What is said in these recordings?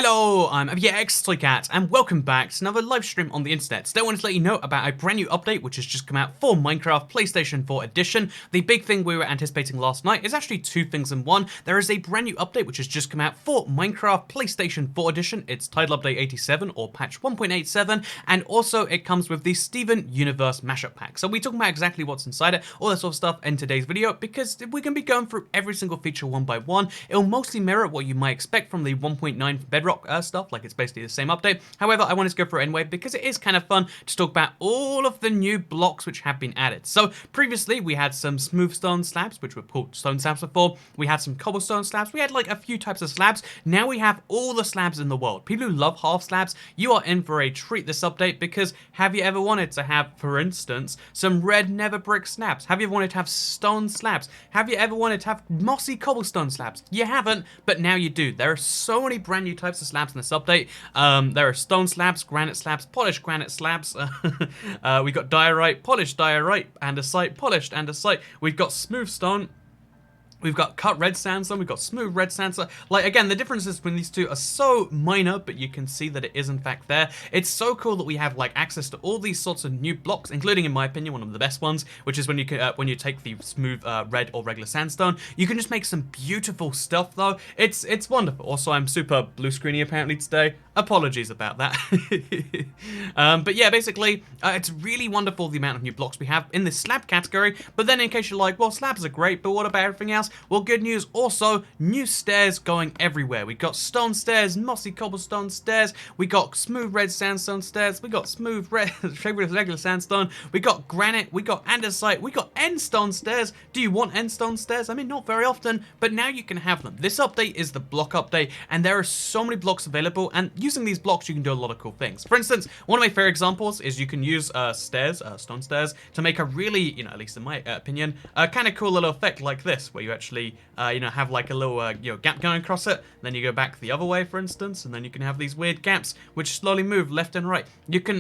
Hello, I'm Cat, and welcome back to another live stream on the internet. Today I wanted to let you know about a brand new update which has just come out for Minecraft PlayStation 4 Edition. The big thing we were anticipating last night is actually two things in one. There is a brand new update which has just come out for Minecraft PlayStation 4 Edition. It's titled Update 87 or patch 1.87, and also it comes with the Steven Universe Mashup pack. So we talk about exactly what's inside it, all that sort of stuff in today's video, because we're going to be going through every single feature one by one. It'll mostly mirror what you might expect from the 1.9 For Bedrock stuff, like it's basically the same update. However, I wanted to go for it anyway because it is kind of fun to talk about all of the new blocks which have been added. So previously we had some smooth stone slabs, which were called stone slabs before. We had some cobblestone slabs. We had like a few types of slabs. Now we have all the slabs in the world. People who love half slabs, you are in for a treat this update, because have you ever wanted to have, for instance, some red nether brick slabs? Have you ever wanted to have stone slabs? Have you ever wanted to have mossy cobblestone slabs? You haven't, but now you do. There are so many brand new types of slabs in this update. There are stone slabs, granite slabs, polished granite slabs. We got diorite, polished diorite, andesite, polished andesite. We've got smooth stone. We've got cut red sandstone, we've got smooth red sandstone. Like, again, the differences between these two are so minor, but you can see that it is in fact there. It's so cool that we have like access to all these sorts of new blocks, including, in my opinion, one of the best ones, which is when you can, when you take the smooth red or regular sandstone, you can just make some beautiful stuff. Though it's wonderful. Also, I'm super blue screeny apparently today. Apologies about that. But yeah, basically, it's really wonderful the amount of new blocks we have in this slab category. But then, in case you're like, well, slabs are great, but what about everything else? Well, good news, also, new stairs going everywhere. We got stone stairs, mossy cobblestone stairs, we got smooth red sandstone stairs, we got smooth red regular sandstone, we got granite, we got andesite, we got end stone stairs. Do you want end stone stairs? I mean, not very often, but now you can have them. This update is the block update, and there are so many blocks available, and using these blocks, you can do a lot of cool things. For instance, one of my favorite examples is you can use stairs, stone stairs, to make a really, at least in my opinion, kind of cool little effect like this, where you actually, have like a little, gap going across it. Then you go back the other way, for instance, and then you can have these weird gaps which slowly move left and right.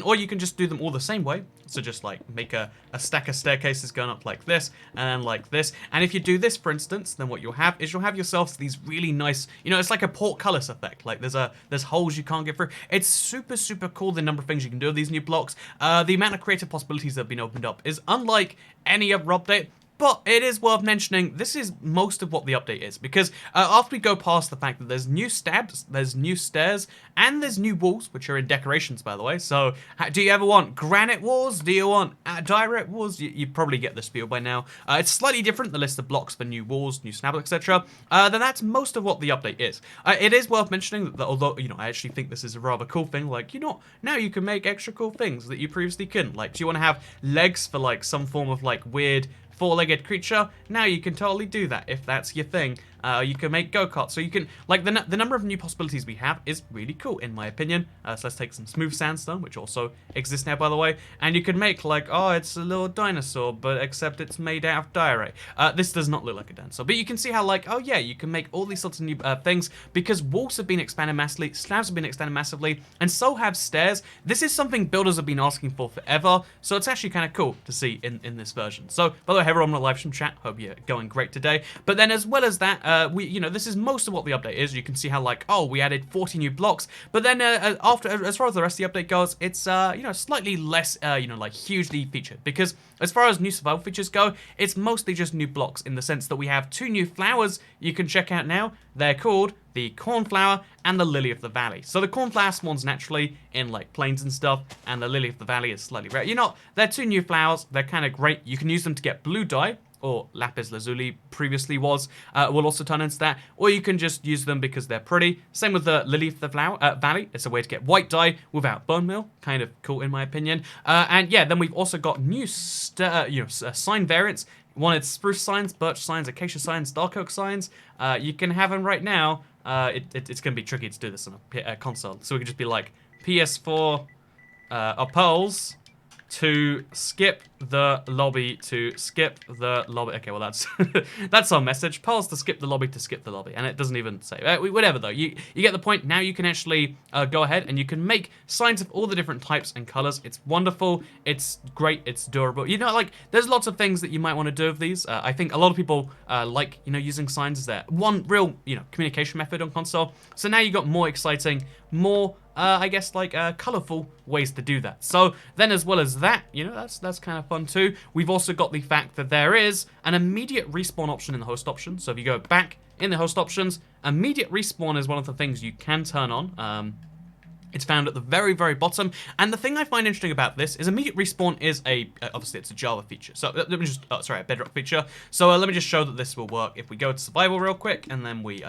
Or you can just do them all the same way. So just like make a stack of staircases going up like this and like this. And if you do this, for instance, then what you'll have is you'll have yourselves these really nice, it's like a portcullis effect. Like there's holes you can't get through. It's super, super cool, the number of things you can do with these new blocks. The amount of creative possibilities that have been opened up is unlike any other update. But it is worth mentioning, this is most of what the update is, because after we go past the fact that there's new stabs, there's new stairs, and there's new walls, which are in decorations, by the way. So, do you ever want granite walls? Do you want diorite walls? You probably get this feel by now. It's slightly different, the list of blocks for new walls, new slabs, etc. Then that's most of what the update is. It is worth mentioning that although, I actually think this is a rather cool thing, like, now you can make extra cool things that you previously couldn't. Like, do you want to have legs for, like, some form of, like, weird four-legged creature? Now you can totally do that if that's your thing. You can make go-karts, so you can, like, the number of new possibilities we have is really cool, in my opinion. So let's take some smooth sandstone, which also exists now, by the way, and you can make, like, oh, it's a little dinosaur, but except it's made out of diorite. This does not look like a dinosaur, but you can see how, like, oh yeah, you can make all these sorts of new things, because walls have been expanded massively, slabs have been expanded massively, and so have stairs. This is something builders have been asking for forever, so it's actually kind of cool to see in this version. So, by the way, everyone on the live stream chat, hope you're going great today. But then, as well as that, this is most of what the update is. You can see how, like, oh, we added 40 new blocks, but then as far as the rest of the update goes, it's slightly less like hugely featured, because as far as new survival features go, it's mostly just new blocks, in the sense that we have two new flowers you can check out now. They're called the Cornflower and the Lily of the Valley. So the Cornflower spawns naturally in, like, plains and stuff, and the Lily of the Valley is slightly rare. They're two new flowers. They're kind of great. You can use them to get blue dye, or lapis lazuli previously was, will also turn into that, or you can just use them because they're pretty. Same with the Lily of the Valley. It's a way to get white dye without bone meal. Kind of cool, in my opinion. And yeah, then we've also got new sign variants. Wanted spruce signs, birch signs, acacia signs, dark oak signs. You can have them right now. It's going to be tricky to do this on a console, so we can just be like PS4 oppose to skip the lobby to skip the lobby. Okay, well that's that's our message. Pause to skip the lobby, and it doesn't even say whatever though. You get the point. Now you can actually go ahead and you can make signs of all the different types and colors. It's wonderful. It's great. It's durable. You know, like there's lots of things that you might want to do with these. I think a lot of people like using signs as their one real communication method on console. So now you got more exciting, more I guess like colorful ways to do that. So then as well as that, that's kind of fun too. We've also got the fact that there is an immediate respawn option in the host option. So if you go back in the host options, immediate respawn is one of the things you can turn on. It's found at the very, very bottom. And the thing I find interesting about this is immediate respawn is obviously it's a Java feature. So let me just, a Bedrock feature. So let me just show that this will work. If we go to survival real quick and then we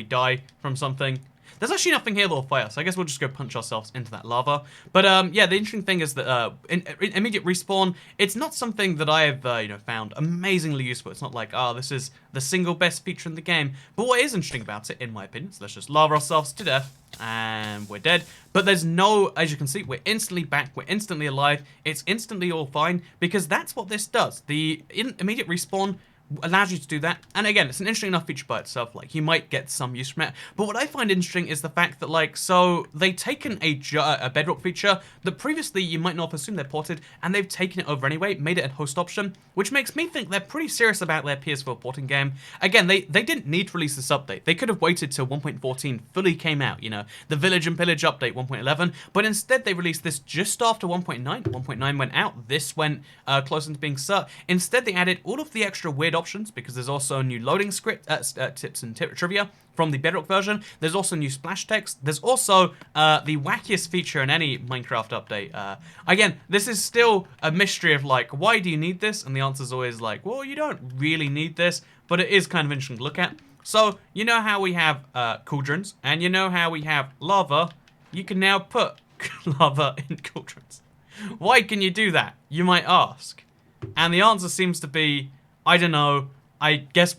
die from something. There's actually nothing here that'll fire, so I guess we'll just go punch ourselves into that lava. But yeah, the interesting thing is that in immediate respawn, it's not something that I have found amazingly useful. It's not like, this is the single best feature in the game. But what is interesting about it, in my opinion, so let's just lava ourselves to death, and we're dead. But there's no, as you can see, we're instantly back, we're instantly alive, it's instantly all fine, because that's what this does. The immediate respawn allows you to do that, and again, it's an interesting enough feature by itself. Like, you might get some use from it, but what I find interesting is the fact that, like, so they've taken a Bedrock feature that previously you might not have assumed they're ported, and they've taken it over anyway, made it a host option, which makes me think they're pretty serious about their PS4 porting game. Again, they didn't need to release this update. They could have waited till 1.14 fully came out, the Village and Pillage update 1.11, but instead they released this just after 1.9. 1.9 went out, this went close into being cert. Instead, they added all of the extra weird options, because there's also a new loading script, tips and trivia from the Bedrock version. There's also new splash text. There's also the wackiest feature in any Minecraft update. Again, this is still a mystery of like, why do you need this? And the answer is always like, well, you don't really need this, but it is kind of interesting to look at. So, you know how we have cauldrons, and you know how we have lava? You can now put lava in cauldrons. Why can you do that? You might ask. And the answer seems to be, I don't know. I guess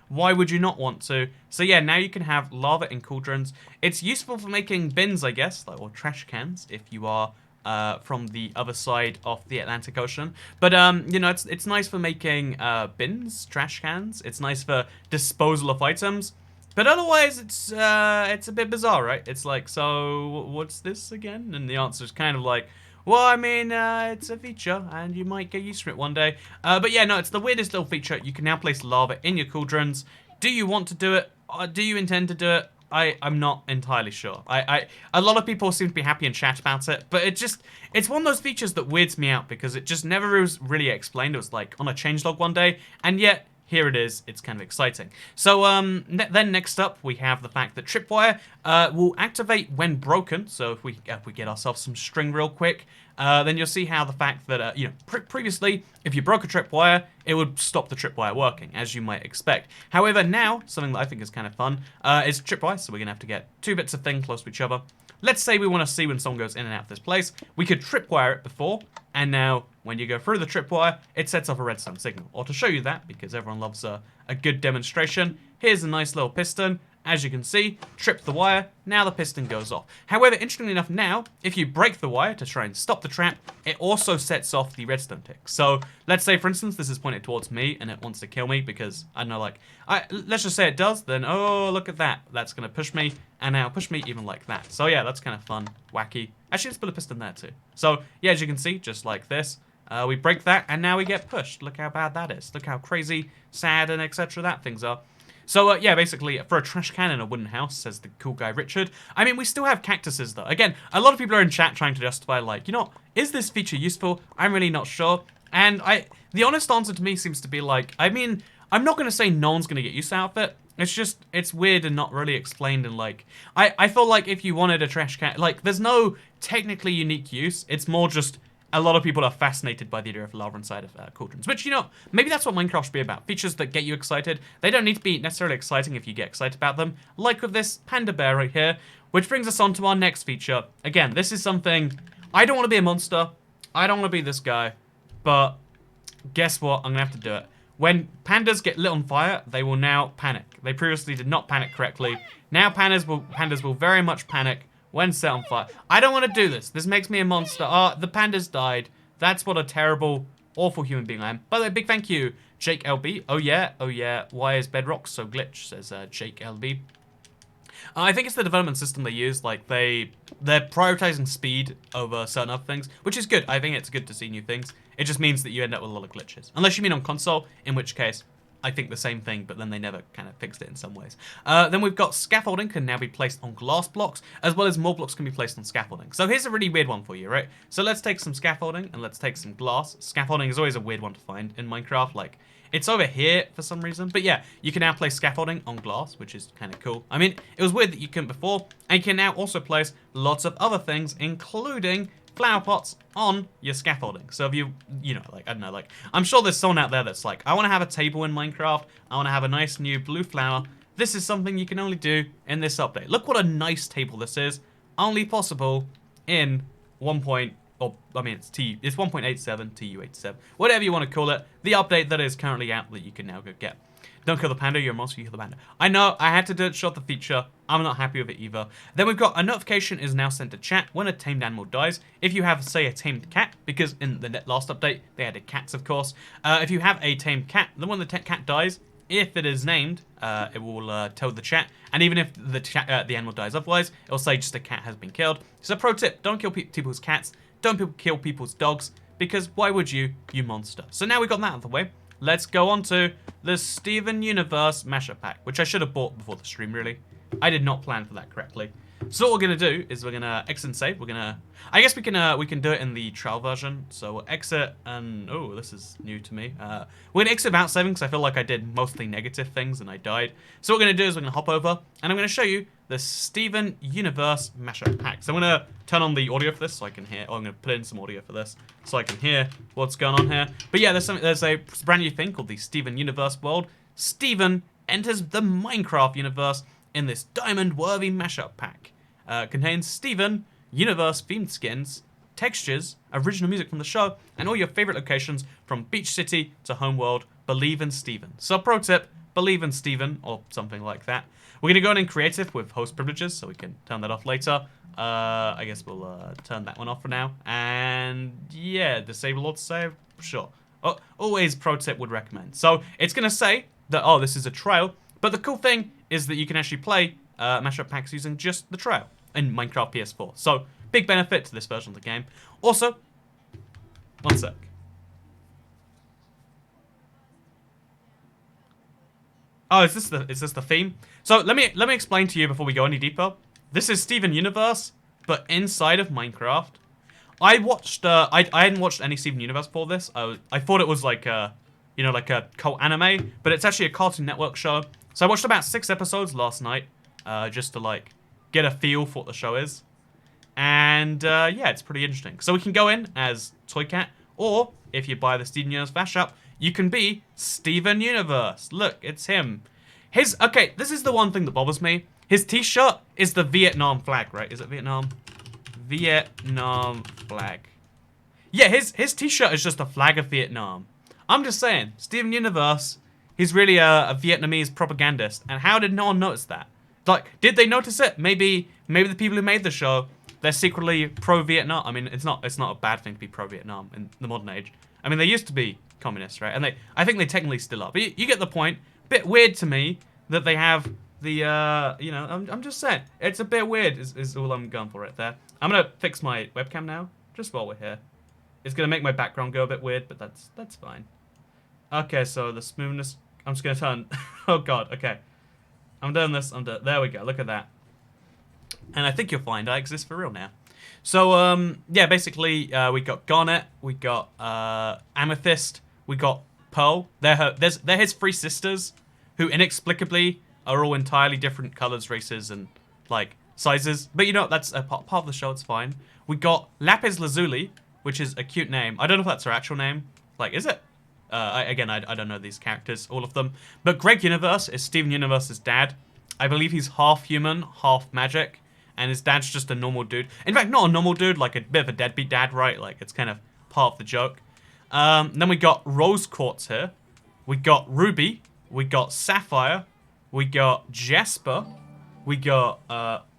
why would you not want to? So yeah, now you can have lava in cauldrons. It's useful for making bins, I guess, or trash cans if you are from the other side of the Atlantic Ocean. But it's nice for making bins, trash cans. It's nice for disposal of items. But otherwise, it's a bit bizarre, right? It's like, so what's this again? And the answer is kind of like, well, I mean, it's a feature, and you might get used to it one day. But yeah, no, it's the weirdest little feature. You can now place lava in your cauldrons. Do you want to do it? Do you intend to do it? I'm not entirely sure. A lot of people seem to be happy in chat about it, but it's one of those features that weirds me out, because it just never was really explained. It was like on a changelog one day, and yet here it is. It's kind of exciting. So then next up, we have the fact that Tripwire will activate when broken. So if we get ourselves some string real quick, then you'll see how the fact that, previously, if you broke a tripwire, it would stop the tripwire working, as you might expect. However, now, something that I think is kind of fun is tripwire. So we're going to have to get two bits of thing close to each other. Let's say we want to see when someone goes in and out of this place. We could tripwire it before, and now when you go through the tripwire, it sets off a redstone signal. Or to show you that, because everyone loves a good demonstration, here's a nice little piston. As you can see, trip the wire, now the piston goes off. However, interestingly enough now, if you break the wire to try and stop the trap, it also sets off the redstone tick. So, let's say for instance, this is pointed towards me and it wants to kill me because, I don't know, like, let's just say it does, then, oh, look at that. That's gonna push me, and now push me even like that. So yeah, that's kind of fun, wacky. Actually, let's put a piston there too. So, yeah, as you can see, just like this, we break that, and now we get pushed. Look how bad that is. Look how crazy, sad, and etc. that things are. So, yeah, basically, for a trash can in a wooden house, says the cool guy Richard. I mean, we still have cactuses, though. Again, a lot of people are in chat trying to justify, like, is this feature useful? I'm really not sure. And the honest answer to me seems to be, like, I mean, I'm not going to say no one's going to get used out of it. It's just, it's weird and not really explained, and, like, I feel like if you wanted a trash can, like, there's no technically unique use. It's more just, a lot of people are fascinated by the idea of lava inside of cauldrons, which, maybe that's what Minecraft should be about. Features that get you excited. They don't need to be necessarily exciting if you get excited about them, like with this panda bear right here, which brings us on to our next feature. Again, this is something, I don't want to be a monster. I don't want to be this guy, but guess what? I'm going to have to do it. When pandas get lit on fire, they will now panic. They previously did not panic correctly. Now pandas will very much panic When set on fire. I don't want to do this. This makes me a monster. Oh, the pandas died. That's what a terrible, awful human being I am. By the way, big thank you, Jake LB. Oh yeah, oh yeah. Why is Bedrock so glitch? Says Jake LB. I think it's the development system they use. Like they're prioritizing speed over certain other things, which is good. I think it's good to see new things. It just means that you end up with a lot of glitches, unless you mean on console, in which case I think the same thing, but then they never kind of fixed it in some ways. Then we've got scaffolding can now be placed on glass blocks, as well as more blocks can be placed on scaffolding. So here's a really weird one for you, right? So let's take some scaffolding and let's take some glass. Scaffolding is always a weird one to find in Minecraft. Like, it's over here for some reason. But yeah, you can now place scaffolding on glass, which is kind of cool. I mean, it was weird that you couldn't before, and you can now also place lots of other things, including flower pots on your scaffolding. So if you know, like, I don't know, like, I'm sure there's someone out there that's like, I want to have a table in Minecraft, I want to have a nice new blue flower. This is something you can only do in this update. Look what a nice table this is. Only possible in it's 1.87, TU87, whatever you want to call it. The update that is currently out that you can now go get. Don't kill the panda, you're a monster, you kill the panda. I know, I had to do it short the feature. I'm not happy with it either. Then we've got a notification is now sent to chat when a tamed animal dies. If you have, say, a tamed cat, because in the last update, they added cats, of course. If you have a tamed cat, then when the cat dies, if it is named, it will tell the chat. And even if the animal dies otherwise, it'll say just a cat has been killed. So pro tip, don't kill people's cats. Don't kill people's dogs, because why would you monster? So now we've got that out of the way. Let's go on to the Steven Universe Mashup pack, which I should have bought before the stream, really. I did not plan for that correctly. So what we're gonna do is we're gonna exit and save. I guess we can do it in the trial version. So we'll exit and oh, this is new to me. We're gonna exit without saving because I feel like I did mostly negative things and I died. So what we're gonna do is we're gonna hop over and I'm gonna show you the Steven Universe Mashup pack. So I'm gonna turn on the audio for this so I can hear. I'm gonna put in some audio for this so I can hear what's going on here. But yeah, there's a brand new thing called the Steven Universe world. Steven enters the Minecraft universe in this diamond-worthy mashup pack. Contains Steven Universe-themed skins, textures, original music from the show, and all your favorite locations from Beach City to Homeworld. Believe in Steven. So pro tip, believe in Steven, or something like that. We're gonna go in creative with host privileges, so we can turn that off later. I guess we'll turn that one off for now. And yeah, disable auto save, sure. Oh, always pro tip would recommend. So it's gonna say that, oh, this is a trial, but the cool thing is that you can actually play mashup packs using just the trial in Minecraft PS4. So big benefit to this version of the game. Also, one sec. Oh, is this the theme? So let me explain to you before we go any deeper. This is Steven Universe, but inside of Minecraft. I watched I hadn't watched any Steven Universe before this. I thought it was like a, you know, like a cult anime, but it's actually a Cartoon Network show. So I watched about 6 episodes last night, just to like get a feel for what the show is. And yeah, it's pretty interesting. So we can go in as Toy Cat, or if you buy the Steven Universe Mashup, you can be Steven Universe. Look, it's him. Okay, this is the one thing that bothers me. His t-shirt is the Vietnam flag, right? Is it Vietnam? Vietnam flag. Yeah, his t-shirt is just a flag of Vietnam. I'm just saying, Steven Universe, he's really a Vietnamese propagandist. And how did no one notice that? Like, did they notice it? Maybe the people who made the show, they're secretly pro-Vietnam. I mean, it's not a bad thing to be pro-Vietnam in the modern age. I mean, they used to be communists, right? And I think they technically still are. But you get the point. Bit weird to me that they have the, you know, I'm just saying. It's a bit weird is all I'm going for right there. I'm going to fix my webcam now, just while we're here. It's going to make my background go a bit weird, but that's fine. Okay, so the smoothness, I'm just going to turn, oh god, okay. I'm doing this, there we go, look at that. And I think you'll find I exist for real now. So, yeah, basically, we got Garnet, we got Amethyst, we got Pearl. They're his 3 sisters, who inexplicably are all entirely different colors, races, and, like, sizes. But you know, that's a part of the show, it's fine. We got Lapis Lazuli, which is a cute name. I don't know if that's her actual name. Like, is it? I don't know these characters, all of them. But Greg Universe is Steven Universe's dad. I believe he's half human, half magic. And his dad's just a normal dude. In fact, not a normal dude, like a bit of a deadbeat dad, right? Like, it's kind of part of the joke. Then we got Rose Quartz here. We got Ruby. We got Sapphire. We got Jasper. We got,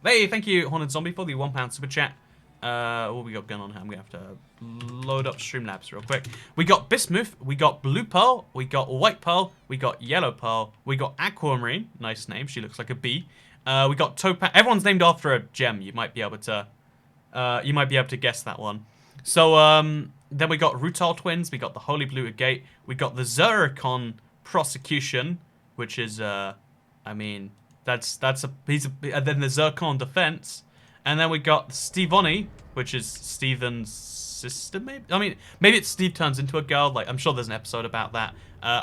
hey, thank you, Haunted Zombie, for the £1 super chat. What we got going on here? I'm going to have to load up Streamlabs real quick. We got Bismuth, we got Blue Pearl, we got White Pearl, we got Yellow Pearl, we got Aquamarine, nice name, she looks like a bee. We got Topaz, everyone's named after a gem, you might be able to guess that one. So, then we got Rutile Twins, we got the Holy Blue Agate, we got the Zircon Prosecution, which is, I mean... That's a piece of, and then the Zircon Defense, and then we got Stevoni, which is Steven's sister, maybe. I mean, maybe it's Steve turns into a girl. Like I'm sure there's an episode about that.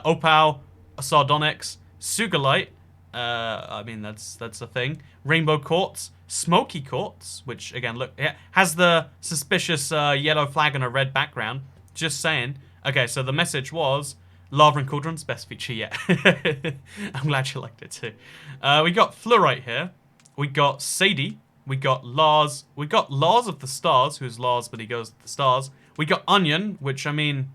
Opal, Sardonyx, Sugalite. I mean that's a thing. Rainbow Quartz, Smoky Quartz, which again look has the suspicious yellow flag on a red background. Just saying. Okay, so the message was. Lava and Cauldron's best feature yet. I'm glad you liked it too. We got Fluorite here. We got Sadie. We got Lars. We got Lars of the Stars, who's Lars, but he goes to the stars. We got Onion, which I mean,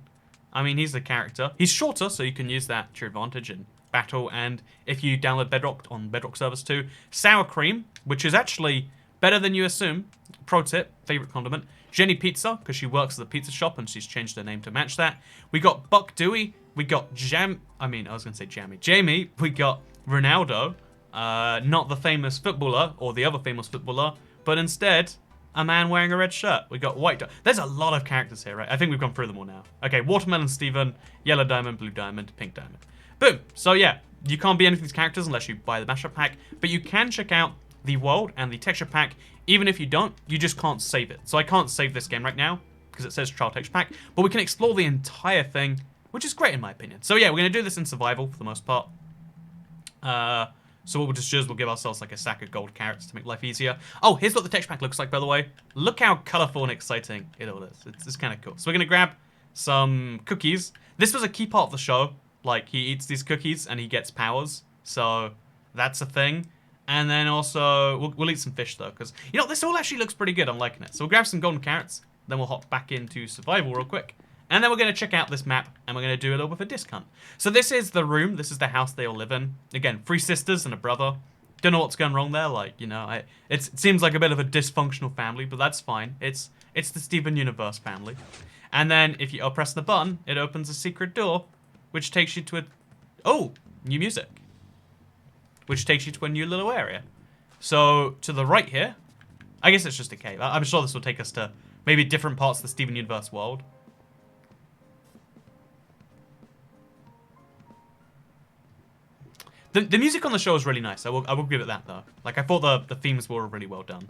he's the character. He's shorter, so you can use that to your advantage in battle. And if you download Bedrock on Bedrock servers too. Sour Cream, which is actually better than you assume. Pro tip, favorite condiment. Jenny Pizza, because she works at the pizza shop and she's changed her name to match that. We got Buck Dewey. We got I was going to say Jamie. We got Ronaldo, not the famous footballer or the other famous footballer, but instead a man wearing a red shirt. We got White Diamond. There's a lot of characters here, right? I think we've gone through them all now. Okay, Watermelon Steven, Yellow Diamond, Blue Diamond, Pink Diamond. Boom. So yeah, you can't be any of these characters unless you buy the mashup pack, but you can check out the world and the texture pack. Even if you don't, you just can't save it. So I can't save this game right now because it says trial texture pack, but we can explore the entire thing, which is great in my opinion. So yeah, we're going to do this in survival for the most part. So what we'll just do is we'll give ourselves like a sack of gold carrots to make life easier. Oh, here's what the texture pack looks like, by the way. Look how colorful and exciting it all is. It's kind of cool. So we're going to grab some cookies. This was a key part of the show. Like, he eats these cookies and he gets powers. So that's a thing. And then also, we'll eat some fish though, because, you know, this all actually looks pretty good. I'm liking it. So we'll grab some golden carrots. Then we'll hop back into survival real quick. And then we're going to check out this map, and we're going to do a little bit of a disc hunt. So this is the room. This is the house they all live in. Again, 3 sisters and a brother. Don't know what's going wrong there. Like, you know, it seems like a bit of a dysfunctional family, but that's fine. It's the Steven Universe family. And then if you press the button, it opens a secret door, which takes you to a... Oh, new music. Which takes you to a new little area. So to the right here, I guess it's just a cave. I'm sure this will take us to maybe different parts of the Steven Universe world. The music on the show is really nice. I will give it that though. Like I thought the themes were really well done.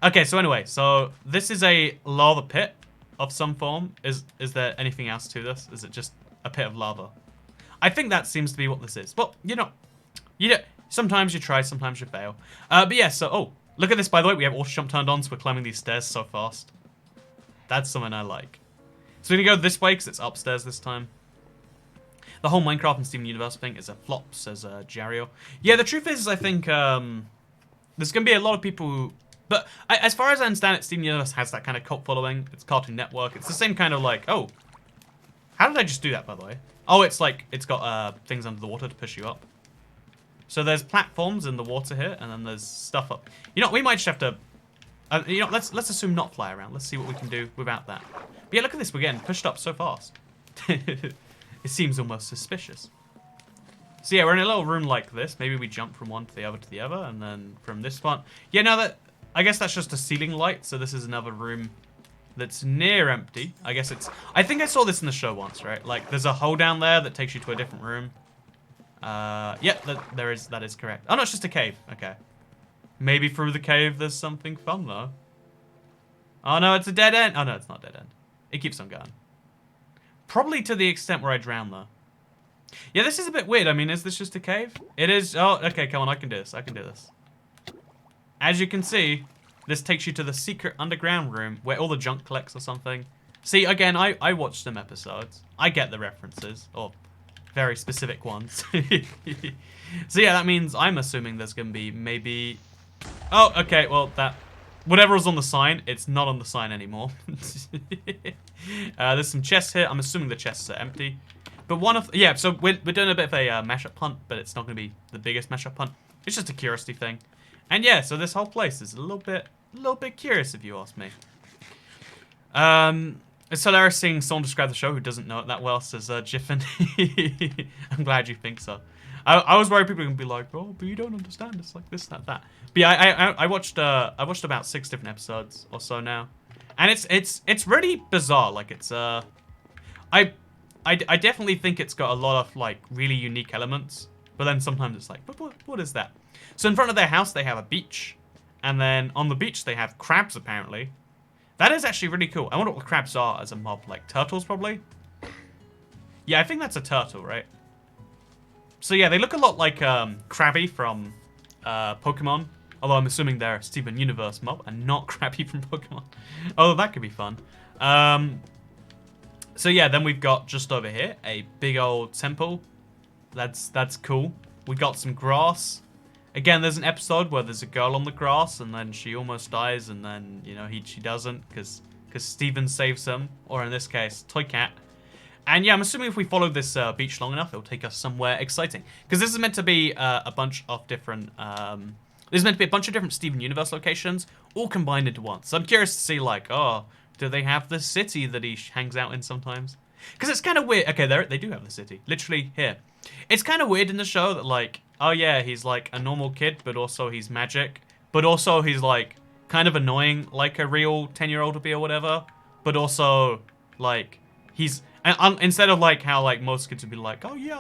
Okay, so anyway, so this is a lava pit of some form. Is there anything else to this? Is it just a pit of lava? I think that seems to be what this is. Well, you know, sometimes you try, sometimes you fail. But yeah, so oh, look at this by the way. We have auto jump turned on, so we're climbing these stairs so fast. That's something I like. So we're gonna go this way because it's upstairs this time. The whole Minecraft and Steven Universe thing is a flop, says Jario. Yeah, the truth is, I think there's going to be a lot of people who... But as far as I understand it, Steven Universe has that kind of cult following. It's Cartoon Network. It's the same kind of like... Oh, how did I just do that, by the way? Oh, it's like, it's got things under the water to push you up. So there's platforms in the water here, and then there's stuff up. You know, we might just have to... you know, let's assume not fly around. Let's see what we can do without that. But yeah, look at this. We're getting pushed up so fast. It seems almost suspicious. So yeah, we're in a little room like this. Maybe we jump from one to the other, and then from this one. Yeah, no, I guess that's just a ceiling light. So this is another room that's near empty. I guess it's... I think I saw this in the show once, right? Like, there's a hole down there that takes you to a different room. Yeah, that is correct. Oh, no, it's just a cave. Okay. Maybe through the cave there's something fun, though. Oh, no, it's a dead end. Oh, no, it's not dead end. It keeps on going. Probably to the extent where I drown, though. Yeah, this is a bit weird. I mean, is this just a cave? It is. Oh, okay, come on. I can do this. I can do this. As you can see, this takes you to the secret underground room where all the junk collects or something. See, again, I watched some episodes. I get the references, or very specific ones. So yeah, that means I'm assuming there's going to be maybe... Oh, okay, well, that... Whatever was on the sign, it's not on the sign anymore. There's some chests here. I'm assuming the chests are empty. But one of... Yeah, so we're doing a bit of a mashup hunt, but it's not going to be the biggest mashup hunt. It's just a curiosity thing. And yeah, so this whole place is a little bit curious if you ask me. It's hilarious seeing someone describe the show who doesn't know it that well, says Jiffin. I'm glad you think so. I was worried people were gonna be like, oh, but you don't understand. It's like this, that, that. But yeah, I watched about 6 different episodes or so now, and it's really bizarre. Like it's I definitely think it's got a lot of like really unique elements, but then sometimes it's like, what is that? So in front of their house they have a beach, and then on the beach they have crabs apparently. That is actually really cool. I wonder what the crabs are as a mob. Like turtles, probably? Yeah, I think that's a turtle, right? So yeah, they look a lot like Krabby from Pokemon. Although I'm assuming they're a Steven Universe mob and not Krabby from Pokemon. Oh, that could be fun. So yeah, then we've got just over here a big old temple. That's cool. We got some grass. Again, there's an episode where there's a girl on the grass, and then she almost dies, and then, you know, she doesn't, because Steven saves them, or in this case, Toy Cat. And yeah, I'm assuming if we follow this beach long enough, it'll take us somewhere exciting. Because this is meant to be a bunch of different, Steven Universe locations, all combined into one. So I'm curious to see, like, oh, do they have the city that he hangs out in sometimes? Because it's kind of weird. Okay, they do have the city. Literally here. It's kind of weird in the show that, like, oh yeah, he's like a normal kid, but also he's magic. But also he's like kind of annoying, like a real 10-year-old would be or whatever. But also, like, he's... instead of like how like most kids would be like, oh yeah,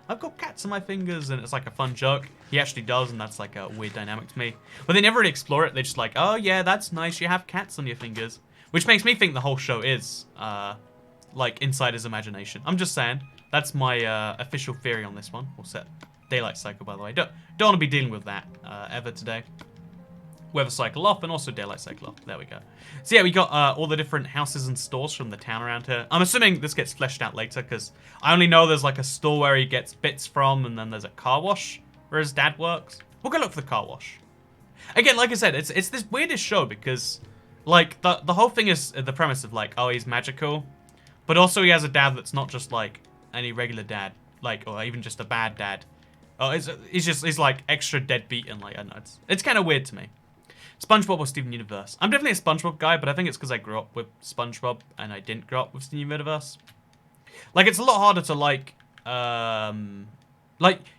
I've got cats on my fingers, and it's like a fun joke. He actually does, and that's like a weird dynamic to me. But they never really explore it. They're just like, oh yeah, that's nice, you have cats on your fingers. Which makes me think the whole show is, like, inside his imagination. I'm just saying. That's my official theory on this one. We'll set daylight cycle, by the way. Don't want to be dealing with that ever today. Weather cycle off, and also daylight cycle off. There we go. So yeah, we got all the different houses and stores from the town around here. I'm assuming this gets fleshed out later, because I only know there's like a store where he gets bits from, and then there's a car wash where his dad works. We'll go look for the car wash. Again, like I said, it's this weirdest show, because like the whole thing is the premise of like, oh, he's magical, but also he has a dad that's not just like any regular dad, like, or even just a bad dad. Oh, he's like extra deadbeat, and like, I don't know, it's kind of weird to me. SpongeBob or Steven Universe? I'm definitely a SpongeBob guy, but I think it's because I grew up with SpongeBob and I didn't grow up with Steven Universe. Like, it's a lot harder to like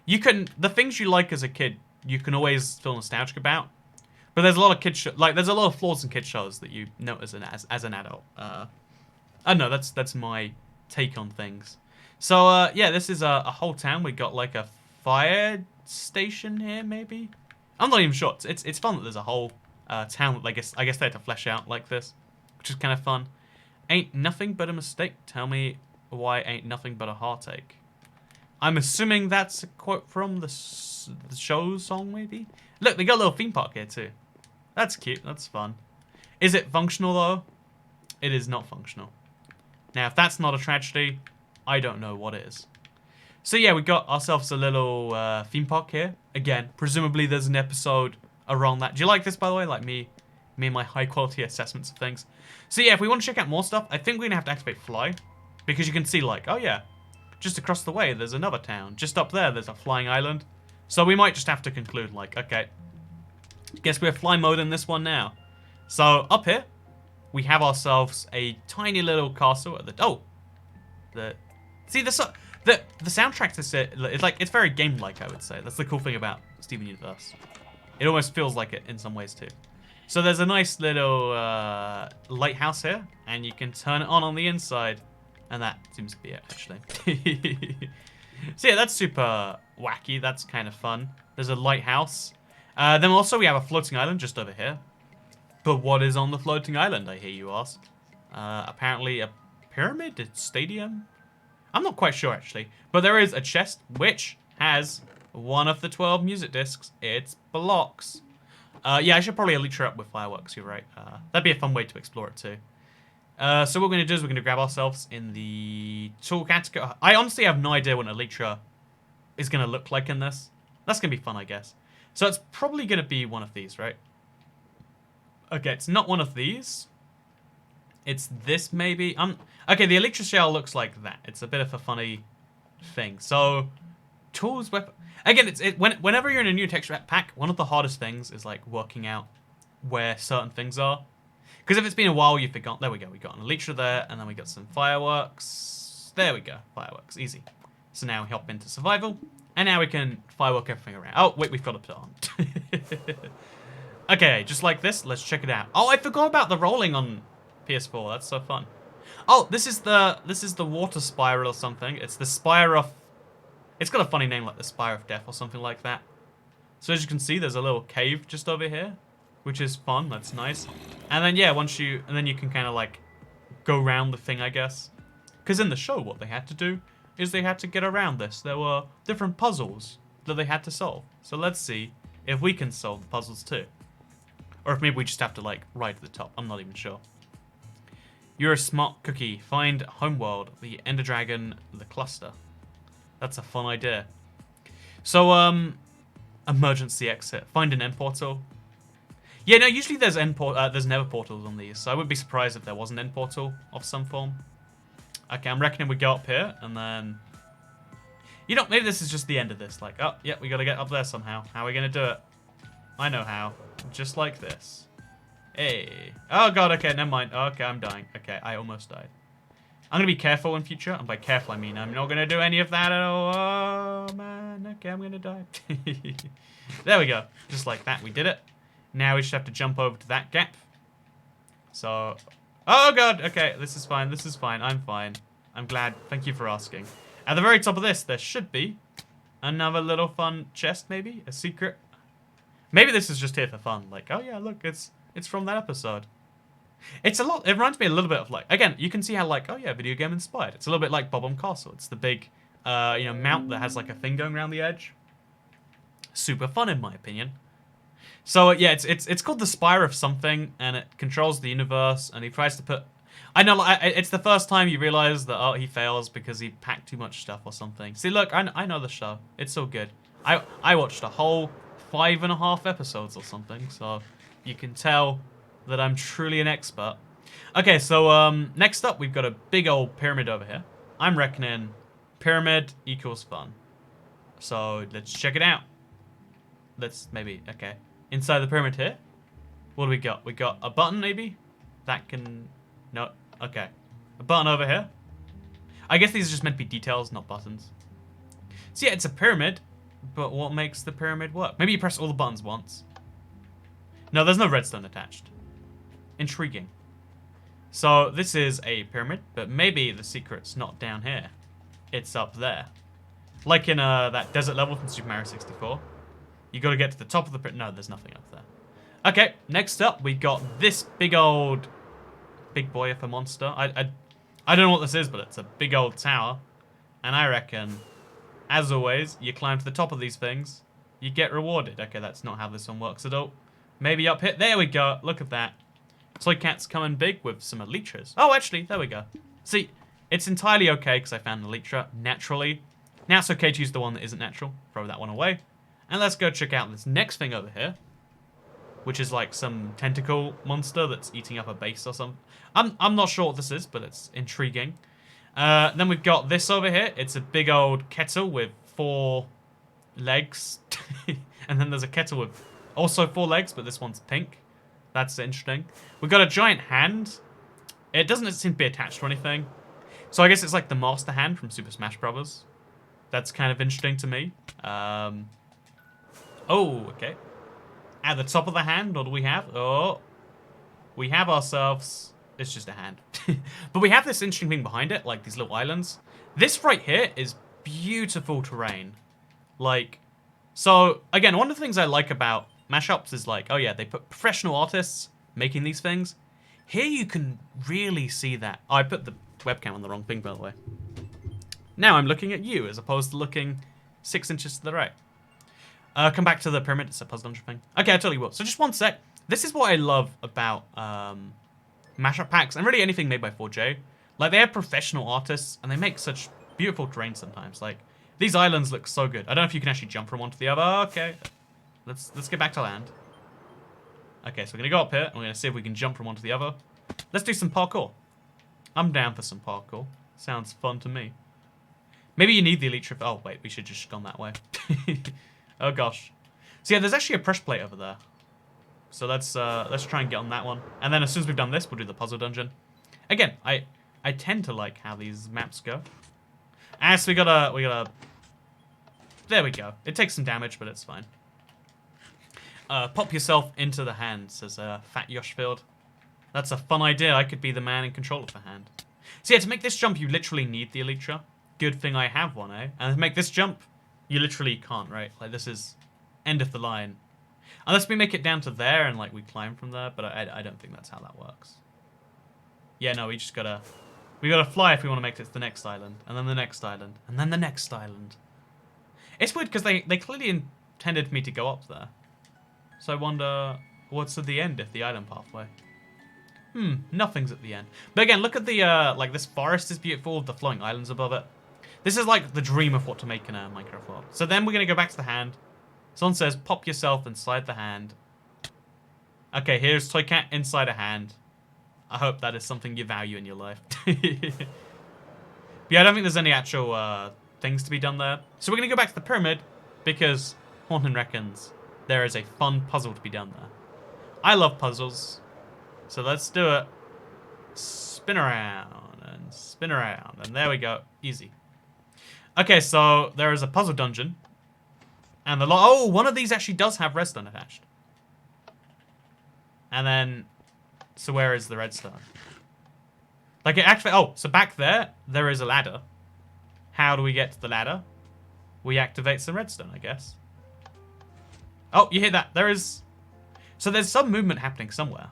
you can, the things you like as a kid, you can always feel nostalgic about. But there's a lot of there's a lot of flaws in kid shows that you notice as an adult. I don't know, that's my take on things. So yeah, this is a whole town. We got like a fire station here, maybe. I'm not even sure. It's fun that there's a whole town that I guess they had to flesh out like this, which is kind of fun. Ain't nothing but a mistake. Tell me why ain't nothing but a heartache. I'm assuming that's a quote from the show song, maybe. Look, they got a little theme park here too. That's cute. That's fun. Is it functional though? It is not functional. Now, if that's not a tragedy, I don't know what is. So yeah, we got ourselves a little theme park here. Again, presumably there's an episode around that. Do you like this, by the way? Like me and my high quality assessments of things. So yeah, if we want to check out more stuff, I think we're gonna have to activate Fly, because you can see like, oh yeah, just across the way there's another town. Just up there there's a flying island. So we might just have to conclude like, okay, guess we're fly mode in this one now. So up here, we have ourselves a tiny little castle at the the soundtrack to it, it's very game-like, I would say. That's the cool thing about Steven Universe. It almost feels like it in some ways too. So there's a nice little lighthouse here, and you can turn it on the inside, and that seems to be it, actually. So yeah, that's super wacky. That's kind of fun. There's a lighthouse. Then also we have a floating island just over here. But what is on the floating island, I hear you ask? Apparently a pyramid? A stadium? I'm not quite sure, actually. But there is a chest which has one of the 12 music discs. It's blocks. Yeah, I should probably elytra up with fireworks, you're right. That'd be a fun way to explore it too. So what we're going to do is we're going to grab ourselves in the tool category. I honestly have no idea what an elytra is going to look like in this. That's going to be fun, I guess. So it's probably going to be one of these, right? Okay, it's not one of these. It's this, maybe. Okay, the elytra shell looks like that. It's a bit of a funny thing. So Tools, weapon. Again, whenever you're in a new texture pack, one of the hardest things is like working out where certain things are. Because if it's been a while, you've forgotten. There we go. We got an elytra there, and then we got some fireworks. There we go. Fireworks, easy. So now we hop into survival, and now we can firework everything around. Oh wait, we've got to put it on. Okay, just like this. Let's check it out. Oh, I forgot about the rolling on PS4. That's so fun. Oh, this is the water spiral or something. It's the Spire of. It's got a funny name like the Spire of Death or something like that. So as you can see, there's a little cave just over here, which is fun. That's nice. And then yeah, then you can kind of like go around the thing, I guess. Because in the show, what they had to do is they had to get around this. There were different puzzles that they had to solve. So let's see if we can solve the puzzles too. Or if maybe we just have to like ride to the top. I'm not even sure. You're a smart cookie. Find homeworld, the Ender Dragon, the cluster. That's a fun idea. So, emergency exit. Find an end portal. Yeah, no, usually there's never portals on these, so I wouldn't be surprised if there was an end portal of some form. Okay, I'm reckoning we go up here, and then... You know, maybe this is just the end of this. Like, oh, yeah, we gotta get up there somehow. How are we gonna do it? I know how. Just like this. Hey. Oh, God, okay, never mind. Okay, I'm dying. Okay, I almost died. I'm gonna be careful in future, and by careful I mean I'm not gonna do any of that at all. Oh, man, okay, I'm gonna die. There we go. Just like that, we did it. Now we just have to jump over to that gap. So, oh God, okay, this is fine, I'm fine. I'm glad, thank you for asking. At the very top of this, there should be another little fun chest, maybe? A secret? Maybe this is just here for fun, like, oh yeah, look, it's from that episode. It reminds me a little bit of like, again, you can see how like, oh yeah, video game inspired. It's a little bit like Bob-omb Castle. It's the big, mount that has like a thing going around the edge. Super fun in my opinion. So yeah, it's called the Spire of something, and it controls the universe. And he tries to put, I know, it's the first time you realize that he fails because he packed too much stuff or something. See, look, I know the show. It's so good. I watched a whole 5.5 episodes or something, so you can tell that I'm truly an expert. Okay, so next up we've got a big old pyramid over here. I'm reckoning pyramid equals fun. So let's check it out. Let's maybe, okay. Inside the pyramid here, what do we got? We got a button maybe? That can, no, okay. A button over here. I guess these are just meant to be details, not buttons. So yeah, it's a pyramid, but what makes the pyramid work? Maybe you press all the buttons once. No, there's no redstone attached. Intriguing. So this is a pyramid, but maybe the secret's not down here. It's up there. Like in that desert level from Super Mario 64. You gotta get to the top of the pyramid. No, there's nothing up there. Okay, next up we got this big boy of a monster. I don't know what this is, but it's a big old tower. And I reckon, as always, you climb to the top of these things, you get rewarded. Okay, that's not how this one works at all. Maybe up here. There we go. Look at that. Toy Cat's coming big with some elytras. Oh, actually, there we go. See, it's entirely okay because I found an elytra naturally. Now it's okay to use the one that isn't natural. Throw that one away. And let's go check out this next thing over here, which is like some tentacle monster that's eating up a base or something. I'm not sure what this is, but it's intriguing. Then we've got this over here. It's a big old kettle with 4 legs. And then there's a kettle with also 4 legs, but this one's pink. That's interesting. We've got a giant hand. It doesn't seem to be attached to anything. So I guess it's like the master hand from Super Smash Bros. That's kind of interesting to me. Oh, okay. At the top of the hand, what do we have? Oh, we have ourselves... It's just a hand. But we have this interesting thing behind it, like these little islands. This right here is beautiful terrain. Like, so, again, one of the things I like about mashups is like, oh yeah, they put professional artists making these things. Here you can really see that. Oh, I put the webcam on the wrong thing, by the way. Now I'm looking at you as opposed to looking 6 inches to the right. Come back to the pyramid. It's a puzzle dungeon thing. Okay, I totally will. So just one sec. This is what I love about mashup packs and really anything made by 4J. Like, they have professional artists and they make such beautiful terrain sometimes. Like, these islands look so good. I don't know if you can actually jump from one to the other. Okay. Let's get back to land. Okay, so we're going to go up here and we're going to see if we can jump from one to the other. Let's do some parkour. I'm down for some parkour. Sounds fun to me. Maybe you need the elytra. Oh, wait, we should just gone that way. Oh, gosh. So, yeah, there's actually a pressure plate over there. So let's try and get on that one. And then as soon as we've done this, we'll do the puzzle dungeon. Again, I tend to like how these maps go. Ah, so we gotta... There we go. It takes some damage, but it's fine. Pop yourself into the hand, says Fat Yoshfield. That's a fun idea. I could be the man in control of the hand. So yeah, to make this jump, you literally need the elytra. Good thing I have one, eh? And to make this jump, you literally can't, right? Like, this is end of the line. Unless we make it down to there and, like, we climb from there. But I don't think that's how that works. Yeah, no, we just gotta... We gotta fly if we want to make it to the next island. And then the next island. And then the next island. It's weird, because they clearly intended me to go up there. So I wonder what's at the end if the island pathway. Nothing's at the end. But again, look at the, like, this forest is beautiful, the flowing islands above it. This is, like, the dream of what to make in a Minecraft world. So then we're going to go back to the hand. Someone says, pop yourself inside the hand. Okay, here's Toy Cat inside a hand. I hope that is something you value in your life. But yeah, I don't think there's any actual, things to be done there. So we're going to go back to the pyramid, because Horton reckons there is a fun puzzle to be done there. I love puzzles. So let's do it. Spin around and spin around. And there we go. Easy. Okay, so there is a puzzle dungeon. And the oh, one of these actually does have redstone attached. And then, so where is the redstone? Like it actually, oh, so back there is a ladder. How do we get to the ladder? We activate some redstone, I guess. Oh, you hear that? There is, so there's some movement happening somewhere.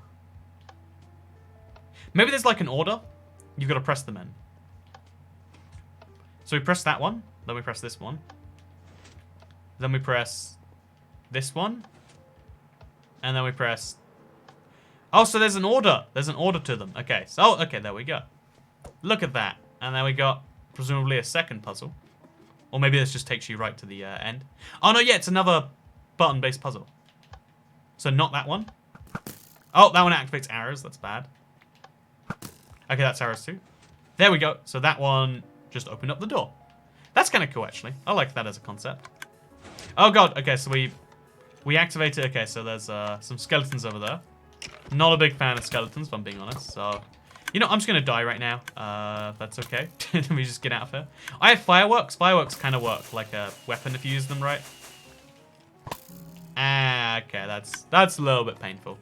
Maybe there's like an order. You've got to press them in. So we press that one. Then we press this one. Then we press this one. And then we press... Oh, so there's an order. There's an order to them. Okay. So, okay, there we go. Look at that. And then we got, presumably, a second puzzle. Or maybe this just takes you right to the end. Oh, no, yeah, it's another button-based puzzle. So not that one. Oh, that one activates arrows. That's bad. Okay, that's arrows too. There we go. So that one just opened up the door. That's kind of cool, actually. I like that as a concept. Oh, God. Okay, so we activate it. Okay, so there's some skeletons over there. Not a big fan of skeletons, if I'm being honest. So, you know, I'm just going to die right now. That's okay. Let me just get out of here. I have fireworks. Fireworks kind of work like a weapon if you use them right. Ah, okay, that's a little bit painful.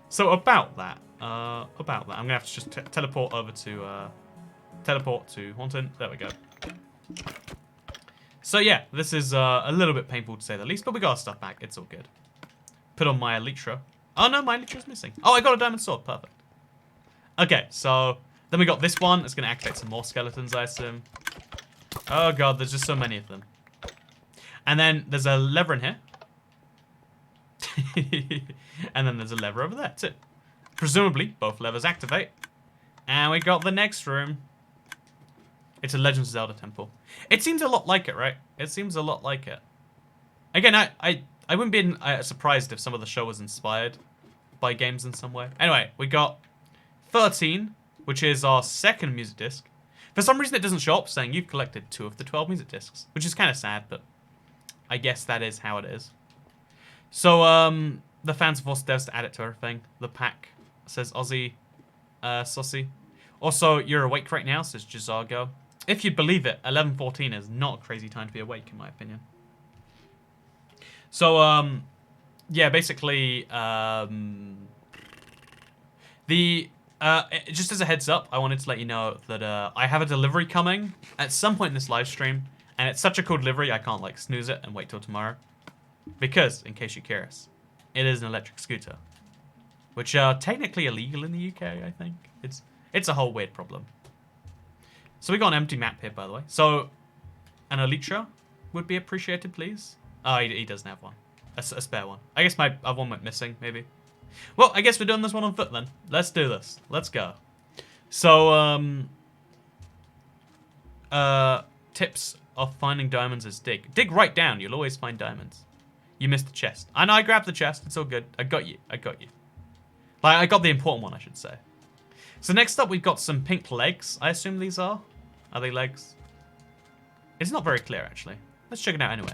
So about that, I'm gonna have to just teleport over to Haunton. There we go. So yeah, this is a little bit painful to say the least, but we got our stuff back. It's all good. Put on my elytra. Oh no, my elytra's missing. Oh, I got a diamond sword. Perfect. Okay, so then we got this one. It's gonna activate some more skeletons, I assume. Oh god, there's just so many of them. And then there's a lever in here. And then there's a lever over there too. Presumably, both levers activate. And we got the next room. It's a Legend of Zelda temple. It seems a lot like it, right? It seems a lot like it. Again, I wouldn't be surprised if some of the show was inspired by games in some way. Anyway, we got 13, which is our second music disc. For some reason, it doesn't show up saying you've collected 2 of the 12 music discs, which is kind of sad, but I guess that is how it is. So, the fans forced devs to add it to everything. The pack says Aussie, Saucy. Also, you're awake right now, says Jazargo. If you believe it, 11:14 is not a crazy time to be awake, in my opinion. So, yeah, basically, just as a heads up, I wanted to let you know that I have a delivery coming at some point in this live stream, and it's such a cool delivery, I can't, like, snooze it and wait till tomorrow. Because, in case you're curious, it is an electric scooter, which are technically illegal in the UK, I think. It's a whole weird problem. So we got an empty map here, by the way. So, an elytra would be appreciated, please. Oh, he doesn't have one. A spare one. I guess my other one went missing, maybe. Well, I guess we're doing this one on foot, then. Let's do this. Let's go. So, tips of finding diamonds is dig. Dig right down. You'll always find diamonds. You missed the chest. I know, I grabbed the chest. It's all good. I got you. I got you. Like, I got the important one, I should say. So next up, we've got some pink legs. I assume these are. Are they legs? It's not very clear, actually. Let's check it out anyway.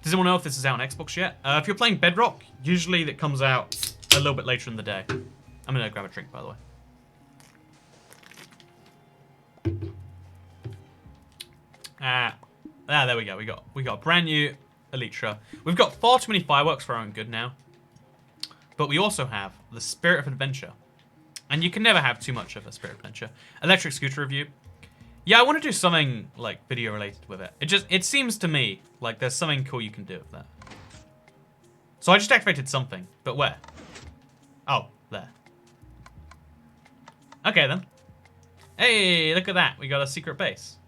Does anyone know if this is out on Xbox yet? If you're playing Bedrock, usually that comes out a little bit later in the day. I'm gonna grab a drink, by the way. There we go. We got a brand new Elytra. We've got far too many fireworks for our own good now. But we also have the Spirit of Adventure. And you can never have too much of a Spirit of Adventure. Electric scooter review. Yeah, I want to do something like video related with it. It seems to me like there's something cool you can do with that. So I just activated something, but where? Oh, there. Okay then. Hey, look at that. We got a secret base.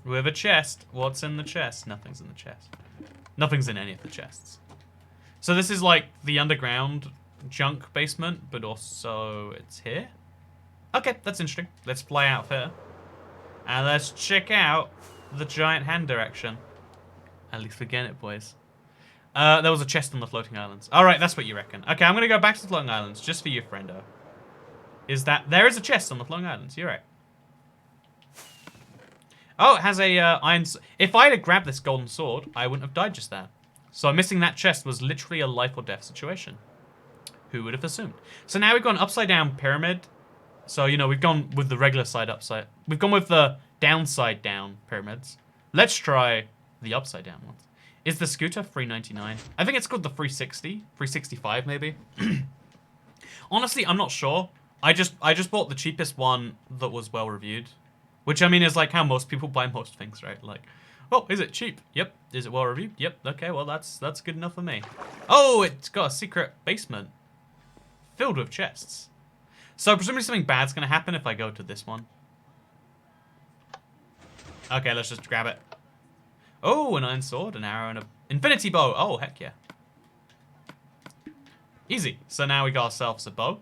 With a chest. What's in the chest? Nothing's in the chest. Nothing's in any of the chests. So this is like the underground junk basement, but also it's here? Okay, that's interesting. Let's fly out here. And let's check out the giant hand direction. At least we're getting it, boys. There was a chest on the floating islands. Alright, that's what you reckon. Okay, I'm going to go back to the floating islands just for you, friendo. There is a chest on the floating islands. You're right. Oh, it has a iron... If I had grabbed this golden sword, I wouldn't have died just there. So missing that chest was literally a life or death situation. Who would have assumed? So now we've got an upside down pyramid. So, you know, we've gone with the regular side upside. We've gone with the downside down pyramids. Let's try the upside down ones. Is the scooter $3.99? I think it's called the 360, 365 maybe. Honestly, I'm not sure. I just bought the cheapest one that was well reviewed, which I mean is like how most people buy most things, right? Like, oh, is it cheap? Yep. Is it well reviewed? Yep. Okay, well that's good enough for me. Oh, it's got a secret basement filled with chests. So presumably something bad's gonna happen if I go to this one. Okay, let's just grab it. Oh, an iron sword, an arrow, and an infinity bow. Oh, heck yeah. Easy. So now we got ourselves a bow.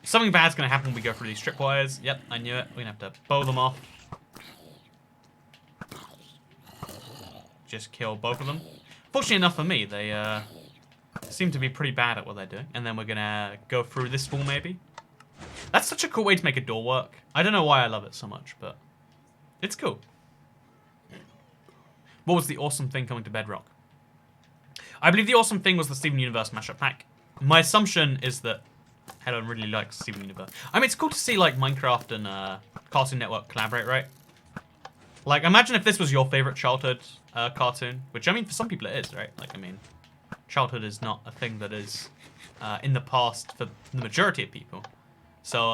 Something bad's gonna happen when we go through these tripwires. Yep, I knew it. We're gonna have to bow them off. Just kill both of them. Fortunately enough for me, they seem to be pretty bad at what they're doing. And then we're gonna go through this wall maybe. That's such a cool way to make a door work. I don't know why I love it so much, but it's cool. What was the awesome thing coming to Bedrock? I believe the awesome thing was the Steven Universe Mashup pack. My assumption is that Helen really likes Steven Universe. I mean, it's cool to see like Minecraft and Cartoon Network collaborate, right? Like, imagine if this was your favorite childhood cartoon, which I mean, for some people it is, right? Like, I mean, childhood is not a thing that is in the past for the majority of people. So,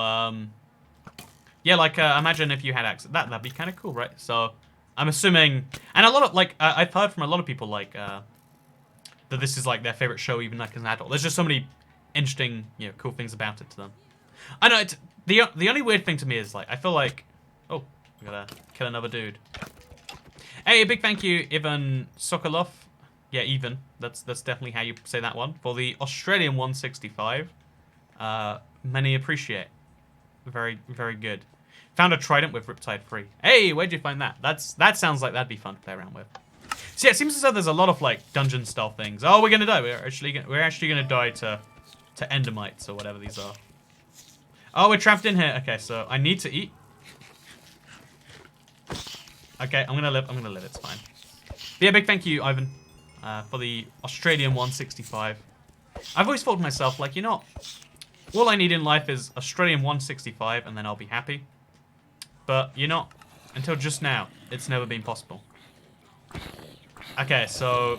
yeah, like, imagine if you had access. That'd be kind of cool, right? So, I'm assuming, and a lot of, like, I've heard from a lot of people, like, that this is, like, their favorite show, even, like, as an adult. There's just so many interesting, you know, cool things about it to them. I know, the only weird thing to me is, like, I feel like, oh, we gotta kill another dude. Hey, a big thank you, Ivan Sokolov. Yeah, Ivan, that's definitely how you say that one, for the Australian 165. Many appreciate. Very, very good. Found a Trident with Riptide free. Hey, where'd you find that? That sounds like that'd be fun to play around with. So yeah, it seems as though there's a lot of like dungeon style things. Oh, we're gonna die. We're actually gonna die to endermites or whatever these are. Oh, we're trapped in here. Okay, so I need to eat. Okay, I'm gonna live. It's fine. But yeah, big thank you, Ivan, for the Australian 165. I've always thought to myself, like, you know, all I need in life is Australian 165, and then I'll be happy. But, you know, until just now, it's never been possible. Okay, so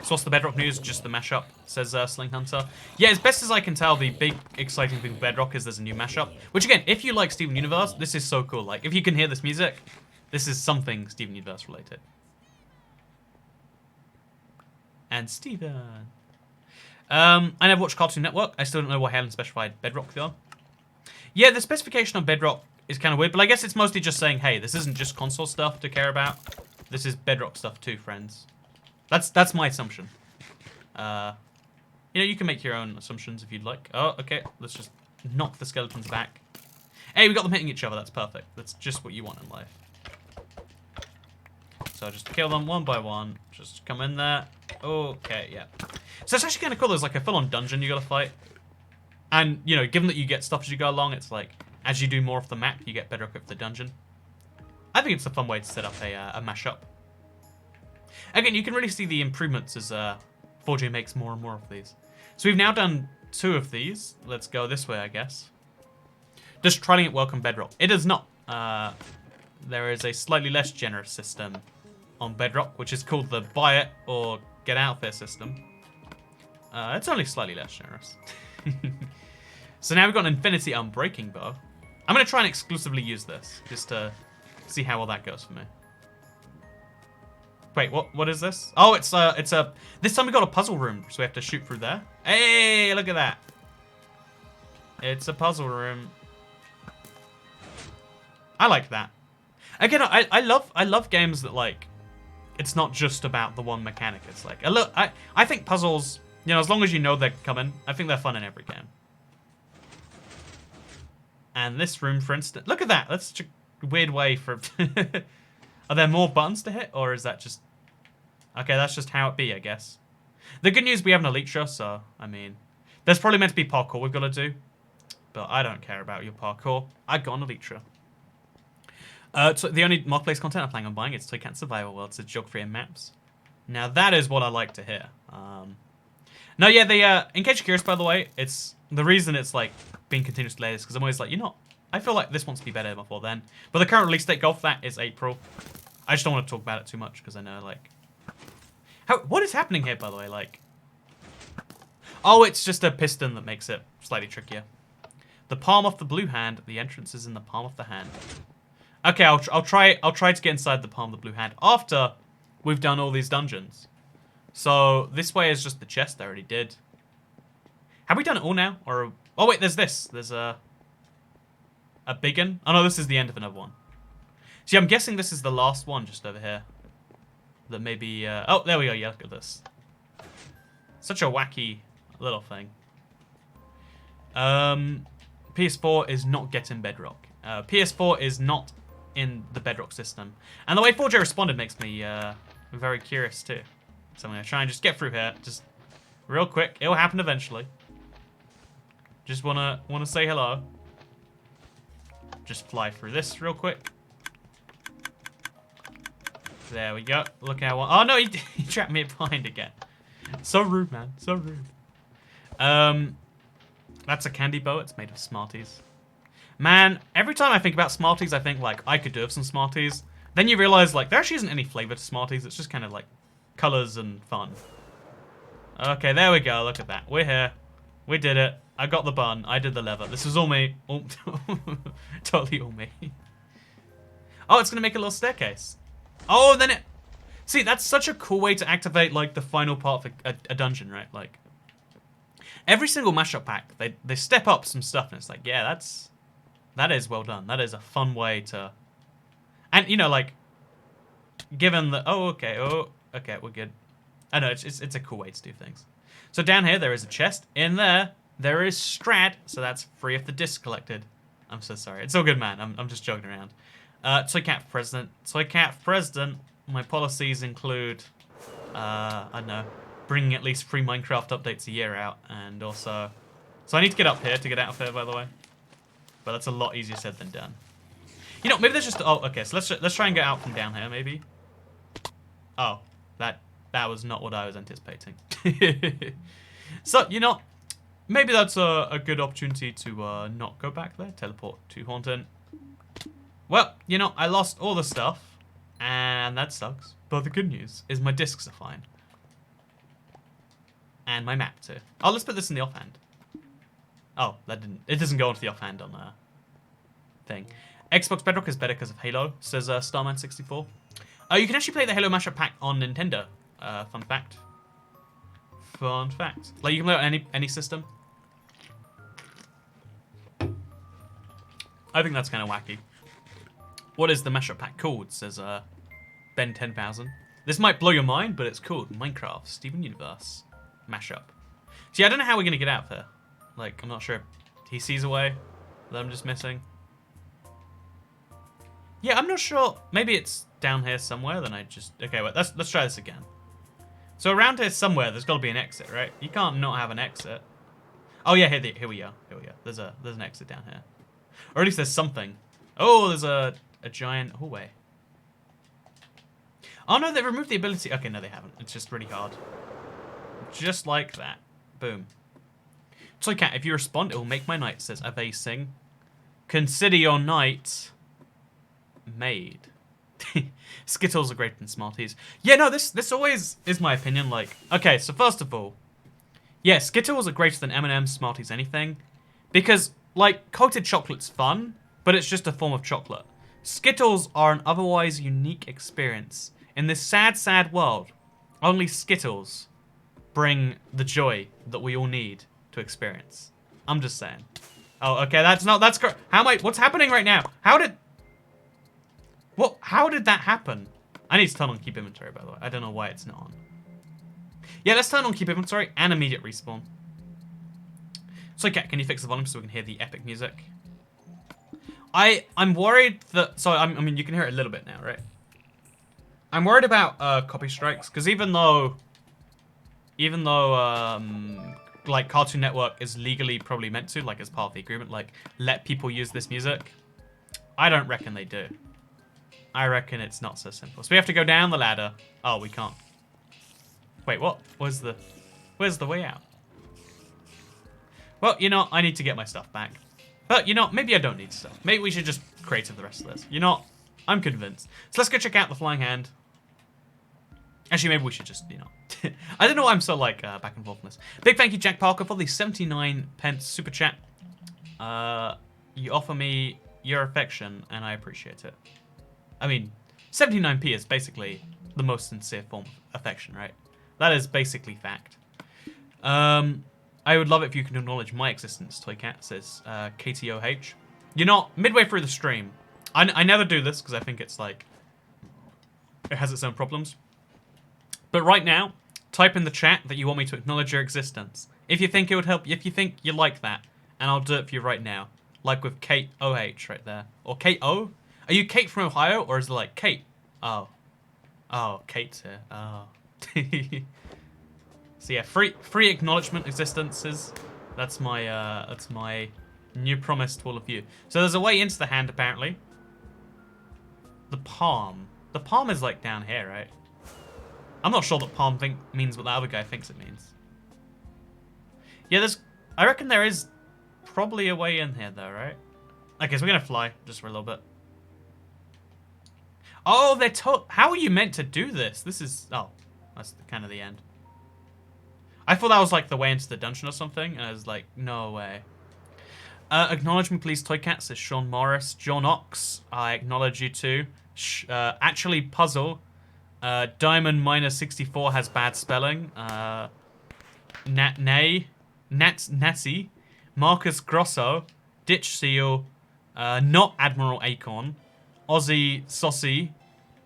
what's the Bedrock news? Just the mashup, says Sling Hunter. Yeah, as best as I can tell, the big exciting thing with Bedrock is there's a new mashup. Which, again, if you like Steven Universe, this is so cool. Like, if you can hear this music, this is something Steven Universe related. And Steven. I never watched Cartoon Network. I still don't know why Helen specified Bedrock though. Yeah, the specification on Bedrock is kind of weird, but I guess it's mostly just saying, hey, this isn't just console stuff to care about. This is Bedrock stuff too, friends. That's my assumption. You know, you can make your own assumptions if you'd like. Oh, okay. Let's just knock the skeletons back. Hey, we got them hitting each other. That's perfect. That's just what you want in life. So just kill them one by one. Just come in there. Okay, yeah. So it's actually kind of cool. There's like a full-on dungeon you gotta fight. And, you know, given that you get stuff as you go along, it's like, as you do more of the map, you get better equipped for the dungeon. I think it's a fun way to set up a mashup. Again, you can really see the improvements as 4J makes more and more of these. So we've now done 2 of these. Let's go this way, I guess. Just trying it work on Bedrock. It does not. There is a slightly less generous system on Bedrock, which is called the buy it or get out there system. It's only slightly less generous. So now we've got an Infinity Unbreaking Bow. I'm going to try and exclusively use this, just to see how well that goes for me. Wait, what is this? Oh, it's a... This time we got a puzzle room, so we have to shoot through there. Hey, look at that. It's a puzzle room. I like that. Again, I love games that, like, it's not just about the one mechanic. It's like, I think puzzles, you know, as long as you know they're coming, I think they're fun in every game. And this room, for instance, look at that. That's such a weird way for... Are there more buttons to hit, or is that just... Okay, that's just how it be, I guess. The good news, we have an Elytra, so, I mean... There's probably meant to be parkour we've got to do. But I don't care about your parkour. I got an Elytra. So the only marketplace content I'm planning on buying is Toy Cat Survival Worlds, it's geography and maps. Now, that is what I like to hear. No, yeah, in case you're curious, by the way, it's... The reason it's, like, being continuously delayed is because I'm always like, you know, I feel like this wants to be better before then. But the current release date of that is April. I just don't want to talk about it too much because I know, like... What is happening here, by the way? Like... Oh, it's just a piston that makes it slightly trickier. The palm of the blue hand. The entrance is in the palm of the hand. Okay, I'll try to get inside the palm of the blue hand after we've done all these dungeons. So this way is just the chest I already did. Have we done it all now? Or oh wait, there's this. There's a big one. Oh no, this is the end of another one. See, I'm guessing this is the last one just over here. That maybe... oh, there we go. Yeah, look at this. Such a wacky little thing. PS4 is not getting Bedrock. PS4 is not in the Bedrock system. And the way 4J responded makes me very curious too. So I'm going to try and just get through here. Just real quick. It'll happen eventually. Just wanna say hello. Just fly through this real quick. There we go. Look how... Oh no, he trapped me behind again. So rude, man. So rude. That's a candy bow. It's made of Smarties. Man, every time I think about Smarties, I think, like, I could do with some Smarties. Then you realize, like, there actually isn't any flavor to Smarties. It's just kind of, like, colors and fun. Okay, there we go. Look at that. We're here. We did it. I got the bun. I did the lever. This was all me. Oh, totally all me. Oh, it's going to make a little staircase. Oh, then it... See, that's such a cool way to activate, like, the final part of a dungeon, right? Like, every single mashup pack, they step up some stuff, and it's like, yeah, that is well done. That is a fun way to... And, you know, like, given the... Oh, okay, we're good. I know, it's a cool way to do things. So down here, there is a chest. In there is Strad, so that's free if the disc collected. I'm so sorry. It's all good, man. I'm just joking around. Toy Cat for President. Toy Cat for President. My policies include, I don't know, bringing at least 3 Minecraft updates a year out, and also... So I need to get up here to get out of here, by the way. But that's a lot easier said than done. You know, maybe there's just... Oh, okay, so let's try and get out from down here, maybe. Oh, that was not what I was anticipating. So, you know, maybe that's a good opportunity to not go back there. Teleport to Haunton. Well, you know, I lost all the stuff, and that sucks. But the good news is my discs are fine. And my map too. Oh, let's put this in the offhand. Oh, it doesn't go into the offhand on thing. Xbox Bedrock is better because of Halo, says Starman64. You can actually play the Halo Mashup pack on Nintendo. Fun fact. Fun fact. Like, you can play it on any system. I think that's kind of wacky. What is the Mashup pack called? Says Ben 10,000. This might blow your mind, but it's called Minecraft Steven Universe Mashup. See, I don't know how we're going to get out of here. Like, I'm not sure if he sees a way that I'm just missing. Yeah, I'm not sure. Maybe it's down here somewhere, then I just... Okay, wait, let's try this again. So around here somewhere, there's got to be an exit, right? You can't not have an exit. Oh yeah, here we are. Here we are. There's an exit down here. Or at least there's something. Oh, there's a giant hallway. Oh no, they removed the ability. Okay, no, they haven't. It's just really hard. Just like that. Boom. Toy Cat, if you respond, it will make my night, says Avacing. Consider your night made. Skittles are greater than Smarties. Yeah, no, this always is my opinion. Like, okay, so first of all, yeah, Skittles are greater than M&M's, Smarties, anything. Because, like, coated chocolate's fun, but it's just a form of chocolate. Skittles are an otherwise unique experience. In this sad, sad world, only Skittles bring the joy that we all need to experience. I'm just saying. Oh, okay, that's correct. What's happening right now? How did that happen? I need to turn on keep inventory, by the way. I don't know why it's not on. Yeah, let's turn on keep inventory and immediate respawn. So, Cat, can you fix the volume so we can hear the epic music? I'm worried that, I mean, you can hear it a little bit now, right? I'm worried about copy strikes, because even though like Cartoon Network is legally probably meant to, like as part of the agreement, like let people use this music, I don't reckon they do. I reckon it's not so simple. So we have to go down the ladder. Oh, we can't. Wait, what? Where's the way out? Well, you know, I need to get my stuff back. But, you know, maybe I don't need stuff. Maybe we should just create the rest of this. You know, I'm convinced. So let's go check out the flying hand. Actually, maybe we should just, you know. I don't know why I'm so, like, back and forth on this. Big thank you, Jack Parker, for the 79p super chat. You offer me your affection, and I appreciate it. I mean, 79p is basically the most sincere form of affection, right? That is basically fact. I would love it if you can acknowledge my existence, Toy Cat, says KTOH. You're not midway through the stream. I never do this because I think it's like, it has its own problems. But right now, type in the chat that you want me to acknowledge your existence. If you think it would help, if you think you like that, and I'll do it for you right now. Like with Kate OH right there. Or Kate O? Are you Kate from Ohio, or is it like Kate? Oh. Oh, Kate's here. Oh. So yeah, free acknowledgement existences. That's my new promise to all of you. So there's a way into the hand apparently. The palm. The palm is like down here, right? I'm not sure that palm means what the other guy thinks it means. Yeah, I reckon there is probably a way in here though, right? Okay, so we're gonna fly just for a little bit. Oh, how are you meant to do this? Oh, that's kind of the end. I thought that was like the way into the dungeon or something, and I was like, no way. Acknowledge me please, Toy Cat, says Sean Morris. John Ox, I acknowledge you too. Actually, Puzzle. Diamond Miner 64 has bad spelling. Natty. Marcus Grosso. Ditch Seal. Not Admiral Acorn. Aussie Saucy.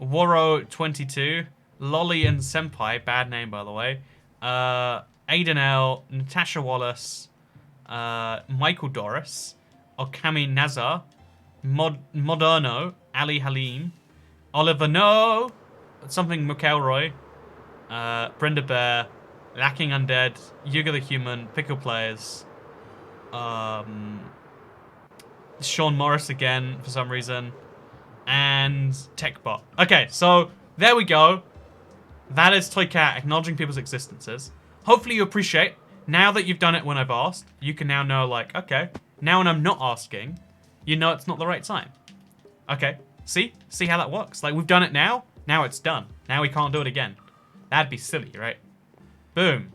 Waro 22. Lolly and Senpai, bad name by the way. Aiden L, Natasha Wallace, Michael Doris, Okami Nazar, Moderno, Ali Halim, Oliver No, something McElroy, Brenda Bear, Lacking Undead, Yuga the Human, Pickle Players, Sean Morris again for some reason, and TechBot. Okay, so there we go. That is Toy Cat acknowledging people's existences. Hopefully you appreciate, now that you've done it when I've asked, you can now know, like, okay, now when I'm not asking, you know it's not the right time. Okay, see? See how that works? Like, we've done it now it's done. Now we can't do it again. That'd be silly, right? Boom.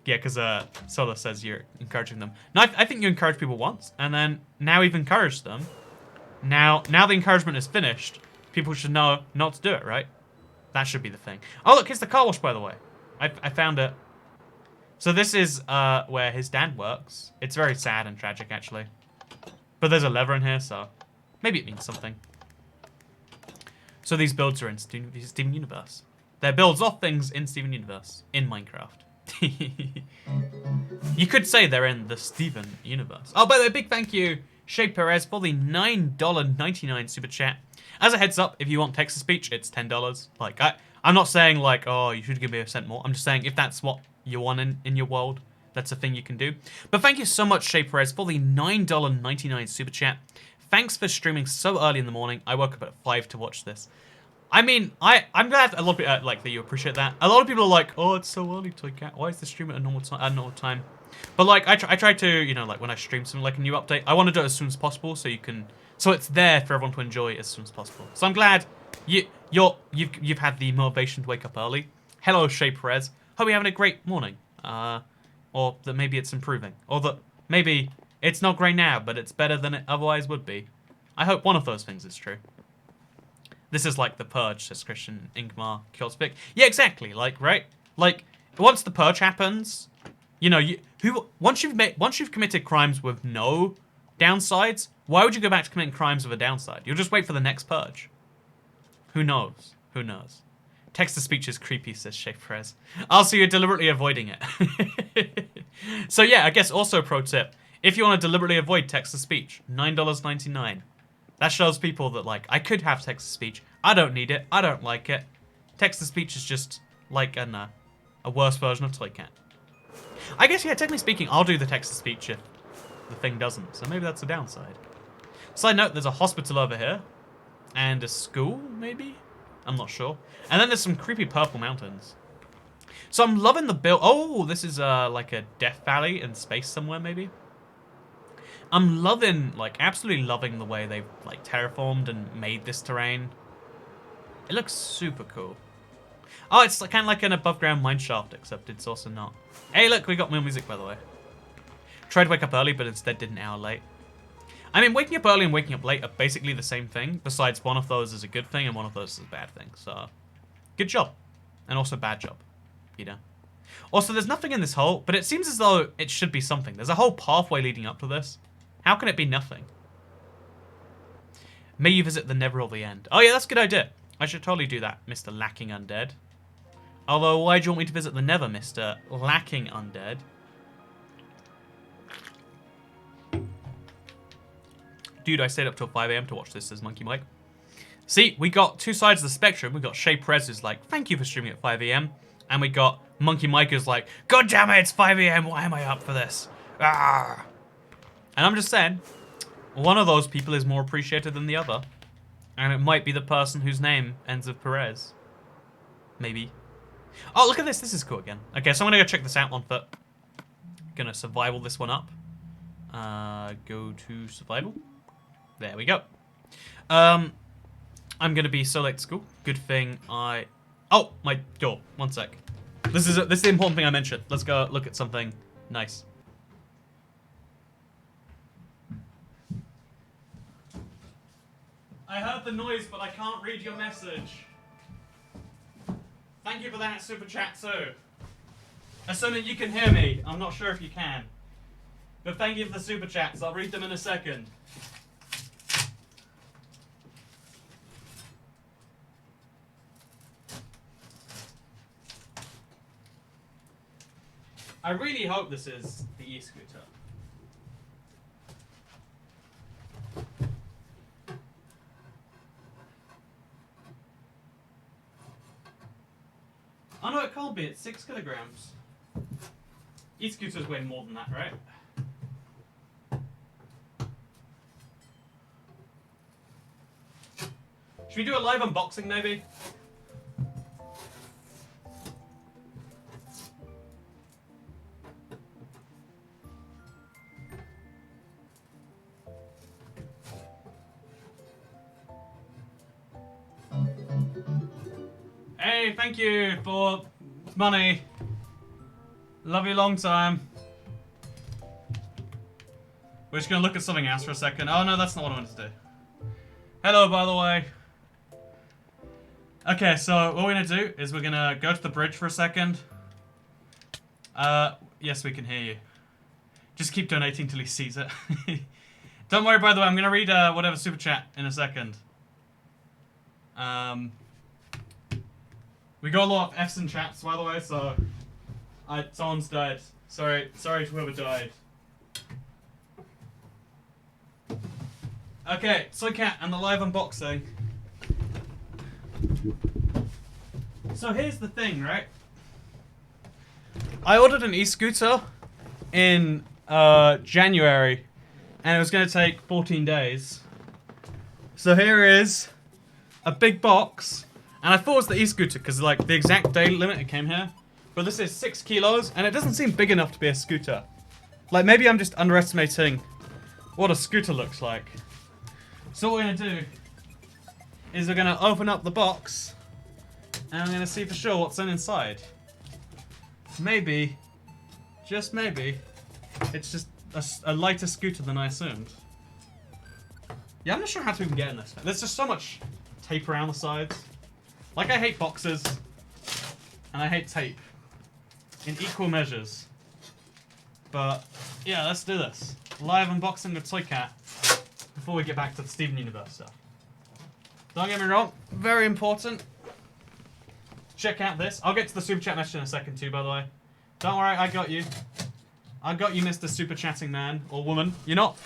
Yeah, because Solar says you're encouraging them. No, I think you encourage people once, and then now you've encouraged them. Now the encouragement is finished, people should know not to do it, right? That should be the thing. Oh, look, here's the car wash, by the way. I found it. So this is where his dad works. It's very sad and tragic, actually. But there's a lever in here, so maybe it means something. So these builds are in Steven Universe. They're builds of things in Steven Universe, in Minecraft. You could say they're in the Steven Universe. Oh, by the way, big thank you, Shay Perez, for the $9.99 super chat. As a heads up, if you want text-to-speech, it's $10. Like, I'm not saying, like, oh, you should give me a cent more. I'm just saying if that's what you want in your world, that's a thing you can do. But thank you so much, Shay Perez, for the $9.99 super chat. Thanks for streaming so early in the morning. I woke up at 5 to watch this. I mean, I'm glad a lot of people, like, that you appreciate that. A lot of people are like, oh, it's so early, Toy Cat. Why is the stream at a normal time? But, like, I try to, you know, like, when I stream something like a new update, I want to do it as soon as possible so you can, so it's there for everyone to enjoy as soon as possible. So I'm glad you've had the motivation to wake up early. Hello, Shay Perez. Hope you're having a great morning. Or that maybe it's improving. Or that maybe it's not great now, but it's better than it otherwise would be. I hope one of those things is true. This is like the Purge, says Christian Ingmar Kjolsvik. Yeah, exactly. Like, right? Like, once the Purge happens, you know, once you've committed crimes with no downsides, why would you go back to committing crimes with a downside? You'll just wait for the next Purge. Who knows? Who knows? Text-to-speech is creepy, says Shay Perez. Also, you're deliberately avoiding it. So yeah, I guess also pro tip. If you want to deliberately avoid text-to-speech, $9.99. That shows people that, like, I could have text-to-speech. I don't need it. I don't like it. Text-to-speech is just, like, a worse version of Toycat. I guess, yeah, technically speaking, I'll do the text-to-speech if the thing doesn't. So maybe that's a downside. Side note, there's a hospital over here. And a school, maybe? I'm not sure. And then there's some creepy purple mountains. So I'm loving the build. Oh, this is like a Death Valley in space somewhere, maybe? I'm loving, like, absolutely loving the way they've, like, terraformed and made this terrain. It looks super cool. Oh, it's kind of like an above-ground mine shaft, except it's also not. Hey, look, we got more music, by the way. Tried to wake up early, but instead did an hour late. I mean, waking up early and waking up late are basically the same thing, besides one of those is a good thing and one of those is a bad thing, so... Good job. And also bad job. You know? Also, there's nothing in this hole, but it seems as though it should be something. There's a whole pathway leading up to this. How can it be nothing? May you visit the Never or the End. Oh yeah, that's a good idea. I should totally do that, Mr. Lacking Undead. Although, why do you want me to visit the Never, Mr. Lacking Undead? Dude, I stayed up till 5 AM to watch this, says Monkey Mike. See, we got two sides of the spectrum. We got Shay Perez who's like, thank you for streaming at 5 AM. And we got Monkey Mike who's like, God damn it, it's 5 AM. Why am I up for this? Ah. And I'm just saying, one of those people is more appreciated than the other. And it might be the person whose name ends with Perez. Maybe. Oh, look at this. This is cool again. Okay, so I'm going to go check this out one foot. Gonna survival this one up. Go to survival. There we go. I'm gonna be so late to school. Good thing I... Oh, my door. One sec. This is the important thing I mentioned. Let's go look at something nice. I heard the noise, but I can't read your message. Thank you for that super chat too. Assuming you can hear me. I'm not sure if you can. But thank you for the super chats. I'll read them in a second. I really hope this is the e-scooter. Oh no, it can't be. It's 6 kilograms. E-scooters weigh more than that, right? Should we do a live unboxing, maybe? Hey, thank you for money. Love you long time. We're just gonna look at something else for a second. Oh no, that's not what I wanted to do. Hello, by the way. Okay, so what we're gonna do is we're gonna go to the bridge for a second. Yes, we can hear you. Just keep donating till he sees it. Don't worry, by the way, I'm gonna read whatever super chat in a second. We got a lot of F's in chats, by the way, so someone's died. Sorry to whoever died. Okay, Soy Cat and the live unboxing. So here's the thing, right? I ordered an e-scooter in January, and it was going to take 14 days. So here is a big box And I thought it was the e-scooter because like the exact day limit it came here. But this is 6 kilos and it doesn't seem big enough to be a scooter. Like maybe I'm just underestimating what a scooter looks like. So what we're gonna do is we're gonna open up the box and I'm gonna see for sure what's inside. Maybe, just maybe, it's just a lighter scooter than I assumed. Yeah, I'm not sure how to even get in this. There's just so much tape around the sides. Like, I hate boxes, and I hate tape. In equal measures. But, yeah, let's do this. Live unboxing of Toy Cat before we get back to the Steven Universe stuff. Don't get me wrong, very important. Check out this. I'll get to the super chat message in a second too, by the way. Don't worry, I got you. I got you, Mr. Super Chatting Man or woman. You're not.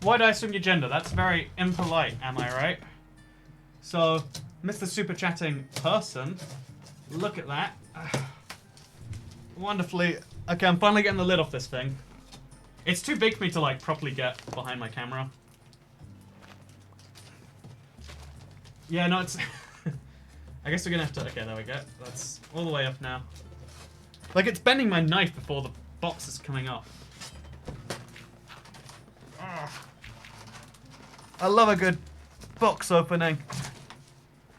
Why do I assume your gender? That's very impolite, am I right? So, Mr. Super Chatting person, look at that. Wonderfully. Okay, I'm finally getting the lid off this thing. It's too big for me to like properly get behind my camera. Yeah, no, it's. I guess we're gonna have to. Okay, there we go. That's all the way up now. Like it's bending my knife before the box is coming off. Ugh. I love a good box opening.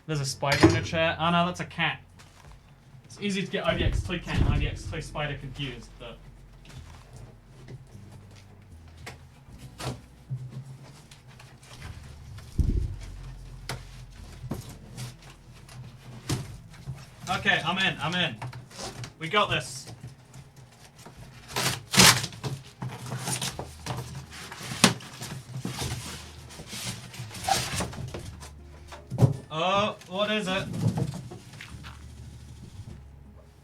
There's a spider in a chair. Oh no, that's a cat. It's easy to get IDX Toy Cat and IDX Toy Spider confused, but. Okay, I'm in. We got this. Oh, what is it?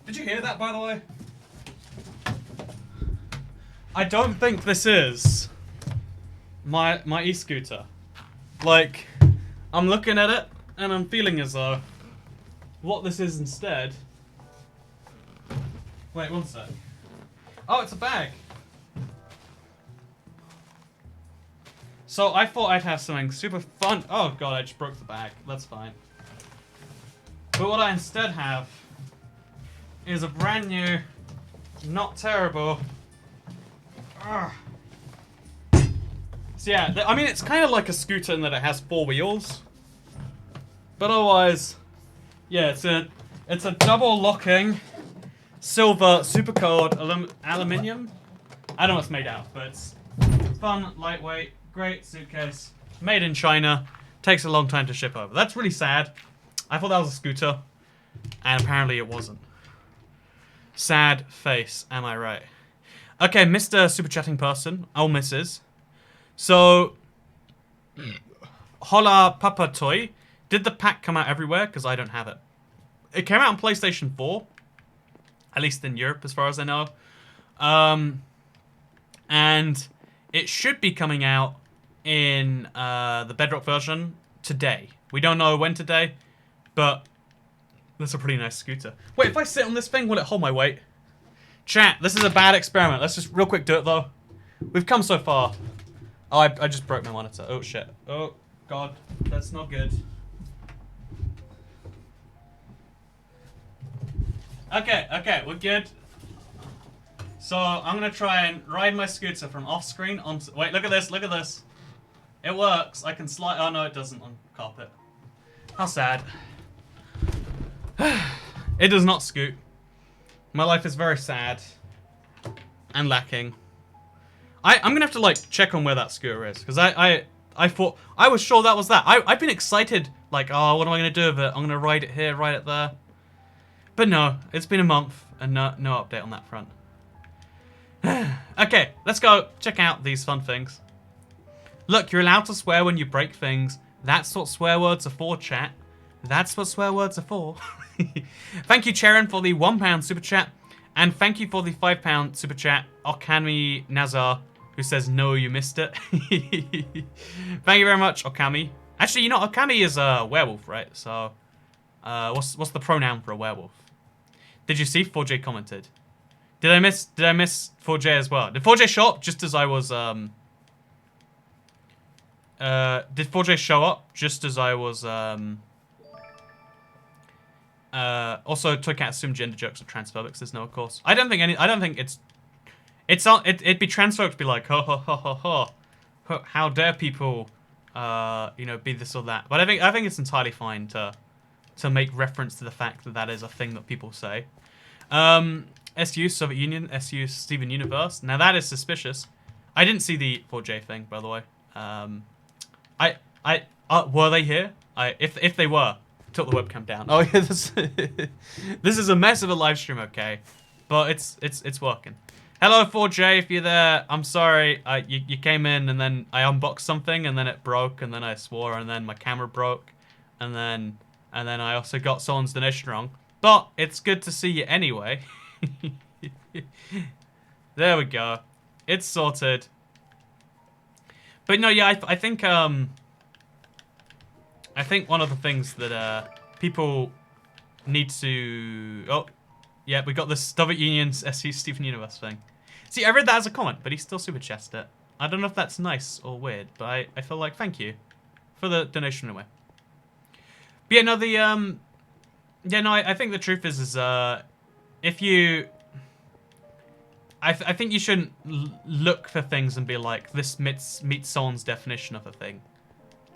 Did you hear that, by the way? I don't think this is my e-scooter. Like, I'm looking at it, and I'm feeling as though what this is instead. Wait, one sec. Oh, it's a bag. So I thought I'd have something super fun. Oh god, I just broke the bag. That's fine. But what I instead have is a brand new, not terrible. Ugh. So yeah, I mean it's kind of like a scooter in that it has 4 wheels. But otherwise, yeah, it's a double locking silver super cold aluminium. I don't know what it's made out, but it's fun, lightweight, great suitcase, made in China. Takes a long time to ship over. That's really sad. I thought that was a scooter, and apparently it wasn't. Sad face, am I right? Okay, Mr. Super Chatting person, oh Mrs. So, Hola Papa Toy. Did the pack come out everywhere? Because I don't have it. It came out on PlayStation 4. At least in Europe, as far as I know. And it should be coming out in the Bedrock version today. We don't know when today, but that's a pretty nice scooter. Wait, if I sit on this thing, will it hold my weight? Chat, this is a bad experiment. Let's just real quick do it, though. We've come so far. Oh, I just broke my monitor. Oh, shit. Oh, God. That's not good. Okay, we're good. So, I'm gonna try and ride my scooter from off-screen onto... Wait, look at this. It works. I can slide... Oh, no, it doesn't on carpet. How sad. It does not scoot. My life is very sad. And lacking. I'm gonna have to, like, check on where that scooter is. Because I thought... I was sure that was that. I've been excited. Like, oh, what am I gonna do with it? I'm gonna ride it here, ride it there. But no, it's been a month, and no update on that front. Okay, let's go check out these fun things. Look, you're allowed to swear when you break things. That's what swear words are for, chat. That's what swear words are for. Thank you, Charon, for the £1 super chat. And thank you for the £5 super chat, Okami Nazar, who says, no, you missed it. Thank you very much, Okami. Actually, you know, Okami is a werewolf, right? So, what's the pronoun for a werewolf? Did you see 4J commented? Did I miss 4J as well? Did 4J show up just as I was did 4J show up just as I was Also, Toycat assumed gender jokes are transphobic. There's no, of course. I don't think it'd be transphobic to be like, ho ho ho ho ho, how dare people, you know, be this or that. But I think it's entirely fine to make reference to the fact that that is a thing that people say. SU Soviet Union, SU Steven Universe. Now that is suspicious. I didn't see the 4J thing, by the way. Were they here? If they were, took the webcam down. Oh yeah, this is a mess of a live stream, okay, but it's working. Hello 4J, if you're there, I'm sorry. You came in and then I unboxed something and then it broke and then I swore and then my camera broke and then I also got someone's donation wrong. But it's good to see you anyway. There we go. It's sorted. But no, yeah, I think one of the things that people need to... Oh, yeah, we got the Soviet Union's SU Steven Universe thing. See, I read that as a comment, but he still super chested it. I don't know if that's nice or weird, but I feel like thank you for the donation anyway. But yeah, no, I think the truth is if you... I think you shouldn't look for things and be like, this meets someone's definition of a thing.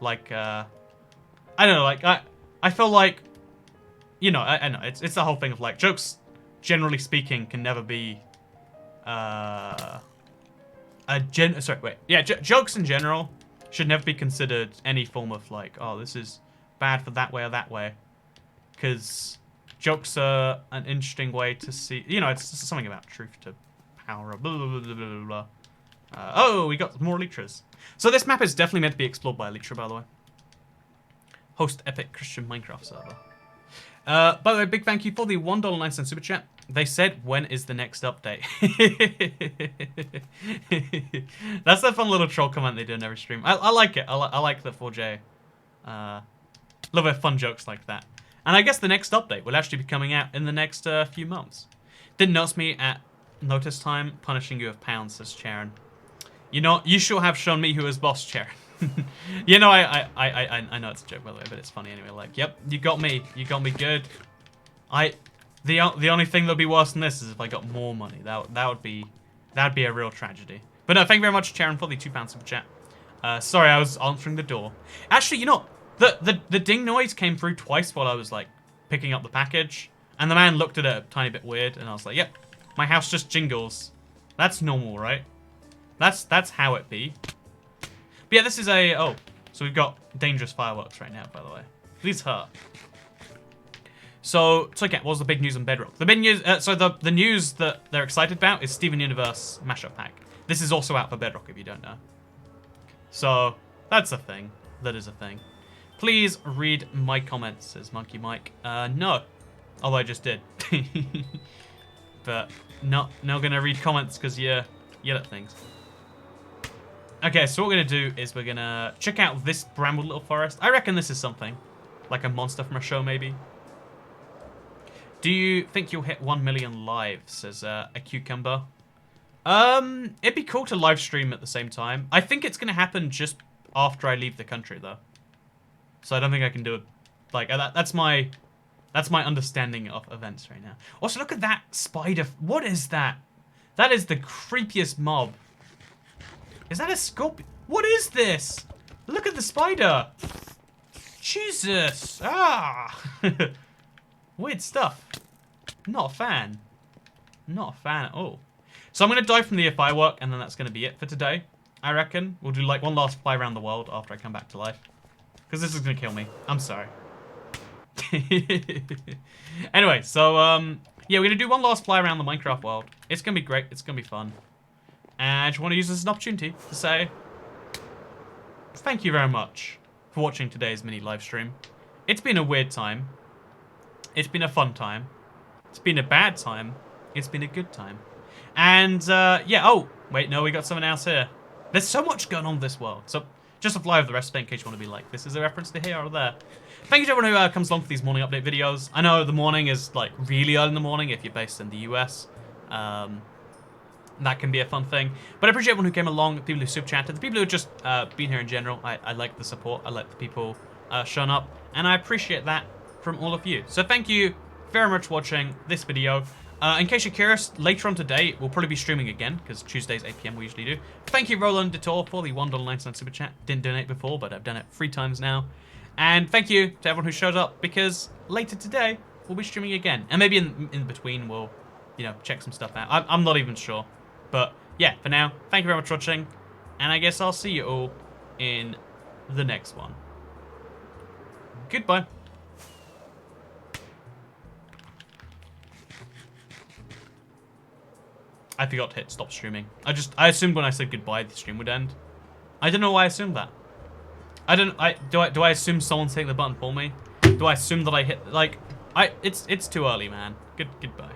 Like, I don't know, like, I feel like, you know, I know, it's the whole thing of like, jokes, generally speaking, can never be, jokes in general should never be considered any form of like, oh, this is bad for that way or that way. Because jokes are an interesting way to see, you know, it's something about truth to power, blah, blah, blah, blah, blah, blah. Oh, we got more Elytras. So this map is definitely meant to be explored by Elytra, by the way. Host epic Christian Minecraft server. By the way, big thank you for the $1.09 super chat. They said, when is the next update? That's that fun little troll comment they do in every stream. I like it. I like the 4J. Love it, fun jokes like that. And I guess the next update will actually be coming out in the next few months. Didn't notice me at notice time. Punishing you with pounds, says Charon. You know, you sure have shown me who is boss, Charon. You know, I know it's a joke, by the way, but it's funny anyway. Like, yep, you got me. You got me good. The only thing that'd be worse than this is if I got more money. That'd be a real tragedy. But no, thank you very much, Charon, for the £2 super chat. Sorry, I was answering the door. Actually, you know, the ding noise came through twice while I was like picking up the package, and the man looked at it a tiny bit weird, and I was like, yep, my house just jingles. That's normal, right? That's how it be. But yeah, this is a... Oh, so we've got dangerous fireworks right now, by the way. These hurt. So, okay, what's the big news on Bedrock? The big news... so the news that they're excited about is Steven Universe Mashup Pack. This is also out for Bedrock, if you don't know. So, that's a thing. That is a thing. Please read my comments, says Monkey Mike. No. Although I just did. But not gonna read comments because you're yell at things. Okay, so what we're going to do is we're going to check out this brambled little forest. I reckon this is something. Like a monster from a show, maybe. Do you think you'll hit 1 million lives, says a cucumber? It'd be cool to live stream at the same time. I think it's going to happen just after I leave the country, though. So I don't think I can do it. Like, that's my understanding of events right now. Also, look at that spider. What is that? That is the creepiest mob. Is that a scorpion? What is this? Look at the spider. Jesus. Ah. Weird stuff. Not a fan. Not a fan at all. So I'm going to die from the firework, and then that's going to be it for today. I reckon. We'll do like one last fly around the world after I come back to life. Because this is going to kill me. I'm sorry. Anyway, so, yeah, we're going to do one last fly around the Minecraft world. It's going to be great. It's going to be fun. And I just want to use this as an opportunity to say thank you very much for watching today's mini live stream. It's been a weird time. It's been a fun time. It's been a bad time. It's been a good time. And, yeah, oh, wait, no, we got something else here. There's so much going on in this world. So, just a fly over the rest of it in case you want to be like, this is a reference to here or there. Thank you to everyone who comes along for these morning update videos. I know the morning is, like, really early in the morning if you're based in the US. That can be a fun thing. But I appreciate everyone who came along, the people who super chatted, the people who have just been here in general. I like the support. I like the people showing up. And I appreciate that from all of you. So thank you very much for watching this video. In case you're curious, later on today, we'll probably be streaming again, because Tuesdays, 8 PM we usually do. Thank you, Roland Detour, for the $1.99 super chat. Didn't donate before, but I've done it 3 times now. And thank you to everyone who showed up, because later today, we'll be streaming again. And maybe in between, we'll, you know, check some stuff out. I'm not even sure. But, yeah, for now, thank you very much for watching. And I guess I'll see you all in the next one. Goodbye. I forgot to hit stop streaming. I assumed when I said goodbye the stream would end. I don't know why I assumed that. Do I assume someone's hitting the button for me? Do I assume that I hit, like, it's too early, man. Goodbye.